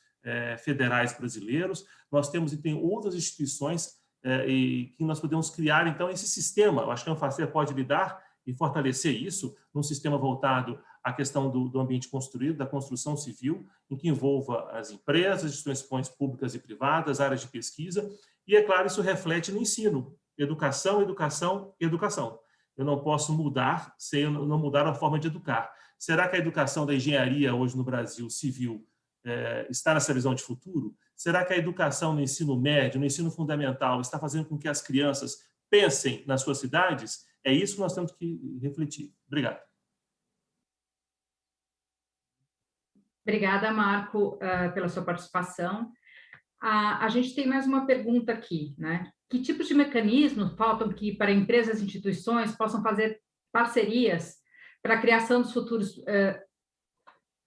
federais brasileiros. Nós temos e tem outras instituições e que nós podemos criar, então, esse sistema. Eu acho que a Anfacer pode lidar e fortalecer isso num sistema voltado à questão do ambiente construído, da construção civil, em que envolva as empresas, instituições públicas e privadas, áreas de pesquisa, e, é claro, isso reflete no ensino. Educação, educação, educação. Eu não posso mudar sem eu não mudar a forma de educar. Será que a educação da engenharia hoje no Brasil civil está nessa visão de futuro? Será que a educação no ensino médio, no ensino fundamental, está fazendo com que as crianças pensem nas suas cidades? É isso que nós temos que refletir. Obrigado. Obrigada, Marco, pela sua participação. A gente tem mais uma pergunta aqui, né? Que tipos de mecanismos faltam que para empresas e instituições possam fazer parcerias para a criação dos futuros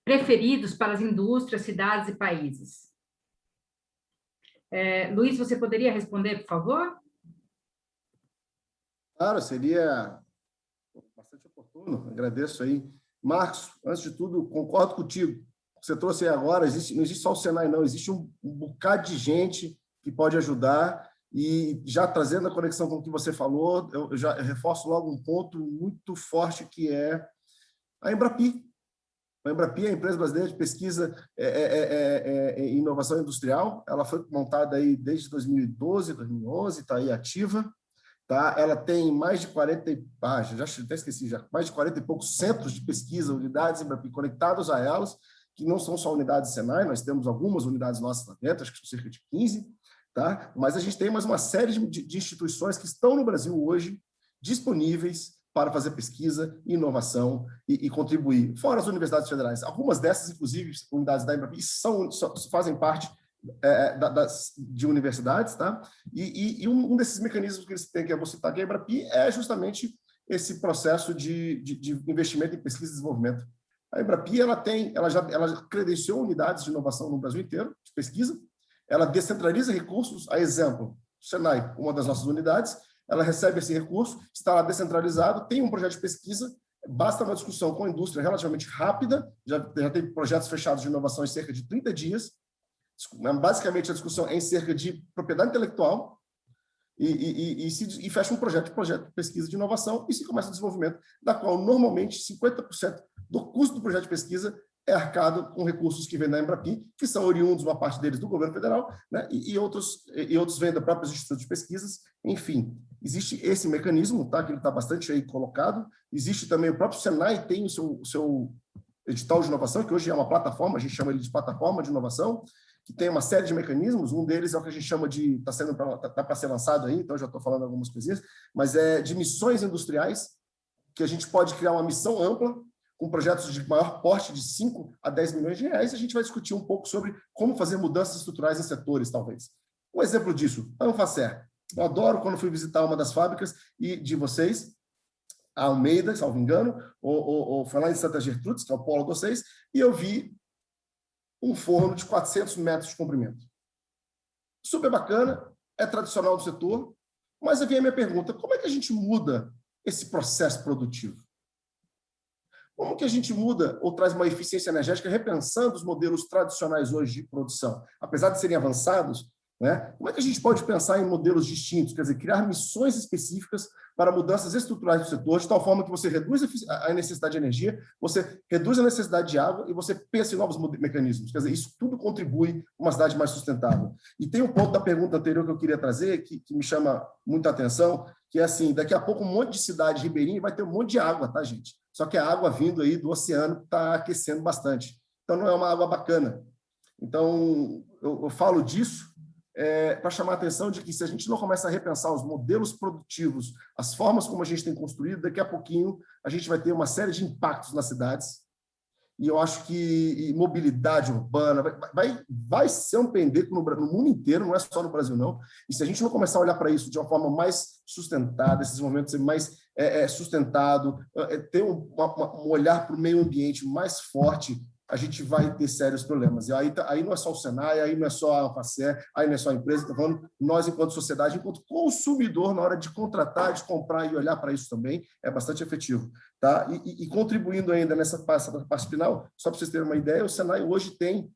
preferidos para as indústrias, cidades e países? Luiz, você poderia responder, por favor? Claro, seria bastante oportuno. Agradeço aí. Marcos, antes de tudo, concordo contigo. Você trouxe aí agora, não existe só o Senai, não. Existe um bocado de gente que pode ajudar. E já trazendo a conexão com o que você falou, eu reforço logo um ponto muito forte, que é a Embrapi. A Embrapi é a empresa brasileira de pesquisa e inovação industrial. Ela foi montada aí desde 2012, 2011, está aí ativa. Tá? Ela tem mais de 40, já até esqueci, mais de 40 e poucos centros de pesquisa, unidades Embrapi conectados a elas, que não são só unidades Senai, nós temos algumas unidades nossas lá dentro, acho que são cerca de 15, tá? Mas a gente tem mais uma série de instituições que estão no Brasil hoje disponíveis para fazer pesquisa, inovação e contribuir, fora as universidades federais. Algumas dessas, inclusive, unidades da Embrapi, fazem parte de universidades, tá? E um desses mecanismos que eles têm, que eu vou citar, que é a Embrapi, é justamente esse processo de investimento em pesquisa e desenvolvimento. A Embrapi ela credenciou unidades de inovação no Brasil inteiro, de pesquisa, ela descentraliza recursos, a exemplo, o Senai, uma das nossas unidades, ela recebe esse recurso, está lá descentralizado, tem um projeto de pesquisa, basta uma discussão com a indústria relativamente rápida, já tem projetos fechados de inovação em cerca de 30 dias, basicamente a discussão é em cerca de propriedade intelectual, e fecha um projeto de pesquisa de inovação e se começa o desenvolvimento, da qual normalmente 50% do custo do projeto de pesquisa é arcado com recursos que vêm da Embrapi, que são oriundos, uma parte deles, do governo federal, né, e outros vêm dos próprios institutos de pesquisas. Enfim, existe esse mecanismo, tá, que ele está bastante aí colocado. Existe também o próprio Senai, tem o seu edital de inovação, que hoje é uma plataforma, a gente chama ele de plataforma de inovação, que tem uma série de mecanismos. Um deles é o que a gente chama de, está para ser lançado aí, então já estou falando algumas coisinhas, mas é de missões industriais, que a gente pode criar uma missão ampla, com projetos de maior porte, de 5 a 10 milhões de reais, e a gente vai discutir um pouco sobre como fazer mudanças estruturais em setores, talvez. Um exemplo disso, a Anfacer. Eu adoro quando fui visitar uma das fábricas de vocês, a Almeida, salvo engano, ou foi lá em Santa Gertrudes, que é o polo de vocês, e eu vi um forno de 400 metros de comprimento. Super bacana, é tradicional do setor, mas aí vem a minha pergunta: como é que a gente muda esse processo produtivo? Como que a gente muda ou traz uma eficiência energética repensando os modelos tradicionais hoje de produção? Apesar de serem avançados, né? Como é que a gente pode pensar em modelos distintos, quer dizer, criar missões específicas para mudanças estruturais do setor, de tal forma que você reduz a necessidade de energia, você reduz a necessidade de água e você pensa em novos mecanismos. Quer dizer, isso tudo contribui para uma cidade mais sustentável. E tem um ponto da pergunta anterior que eu queria trazer, que me chama muita atenção, que é assim: daqui a pouco um monte de cidade ribeirinha vai ter um monte de água, tá, gente? Só que a água vindo aí do oceano está aquecendo bastante. Então, não é uma água bacana. Então, eu falo disso para chamar a atenção de que, se a gente não começa a repensar os modelos produtivos, as formas como a gente tem construído, daqui a pouquinho a gente vai ter uma série de impactos nas cidades. e eu acho que mobilidade urbana vai ser um pendeco no mundo inteiro, não é só no Brasil, não. E se a gente não começar a olhar para isso de uma forma mais sustentada, esses momentos ser mais sustentado, ter um olhar para o meio ambiente mais forte, a gente vai ter sérios problemas. E aí não é só o Senai, aí não é só a Anfacer, aí não é só a empresa, estou falando nós, enquanto sociedade, enquanto consumidor, na hora de contratar, de comprar e olhar para isso também, é bastante efetivo. Tá? E contribuindo ainda nessa parte final, só para vocês terem uma ideia, o Senai hoje tem,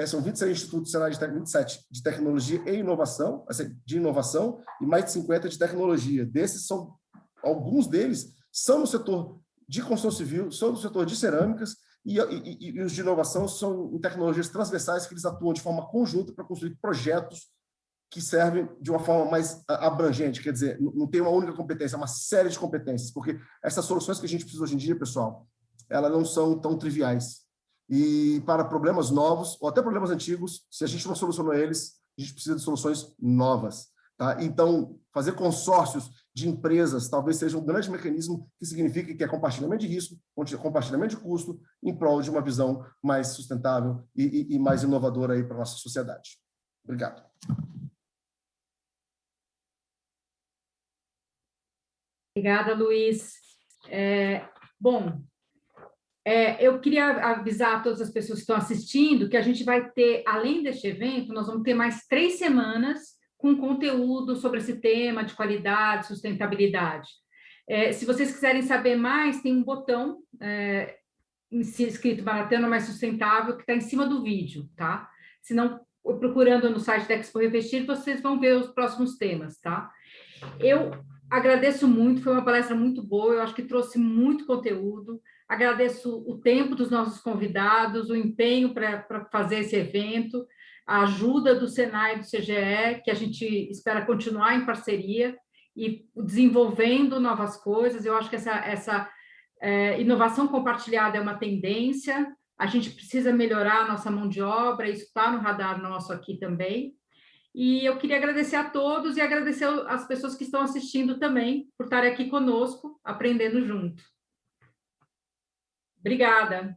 são 26 institutos Senai 27 de tecnologia e inovação, e mais de 50 de tecnologia. Alguns deles são no setor de construção civil, são no setor de cerâmicas, e os de inovação são em tecnologias transversais que eles atuam de forma conjunta para construir projetos que servem de uma forma mais abrangente, quer dizer, não tem uma única competência, é uma série de competências, porque essas soluções que a gente precisa hoje em dia, pessoal, elas não são tão triviais. E para problemas novos, ou até problemas antigos, se a gente não solucionou eles, a gente precisa de soluções novas. Tá? Então, fazer consórcios de empresas talvez seja um grande mecanismo que significa que é compartilhamento de risco, compartilhamento de custo, em prol de uma visão mais sustentável e mais inovadora para a nossa sociedade. Obrigado. Obrigada, Luiz. Eu queria avisar a todas as pessoas que estão assistindo que a gente vai ter, além deste evento, nós vamos ter mais 3 semanas com conteúdo sobre esse tema de qualidade, sustentabilidade. Se vocês quiserem saber mais, tem um botão escrito Maratona Mais Sustentável, que está em cima do vídeo, tá? Se não, procurando no site da Expo Revestir, vocês vão ver os próximos temas, tá? Eu agradeço muito, foi uma palestra muito boa, eu acho que trouxe muito conteúdo. Agradeço o tempo dos nossos convidados, o empenho para fazer esse evento, a ajuda do Senai e do CGE, que a gente espera continuar em parceria e desenvolvendo novas coisas. Eu acho que essa inovação compartilhada é uma tendência, a gente precisa melhorar a nossa mão de obra, isso está no radar nosso aqui também. E eu queria agradecer a todos e agradecer as pessoas que estão assistindo também por estarem aqui conosco, aprendendo junto. Obrigada.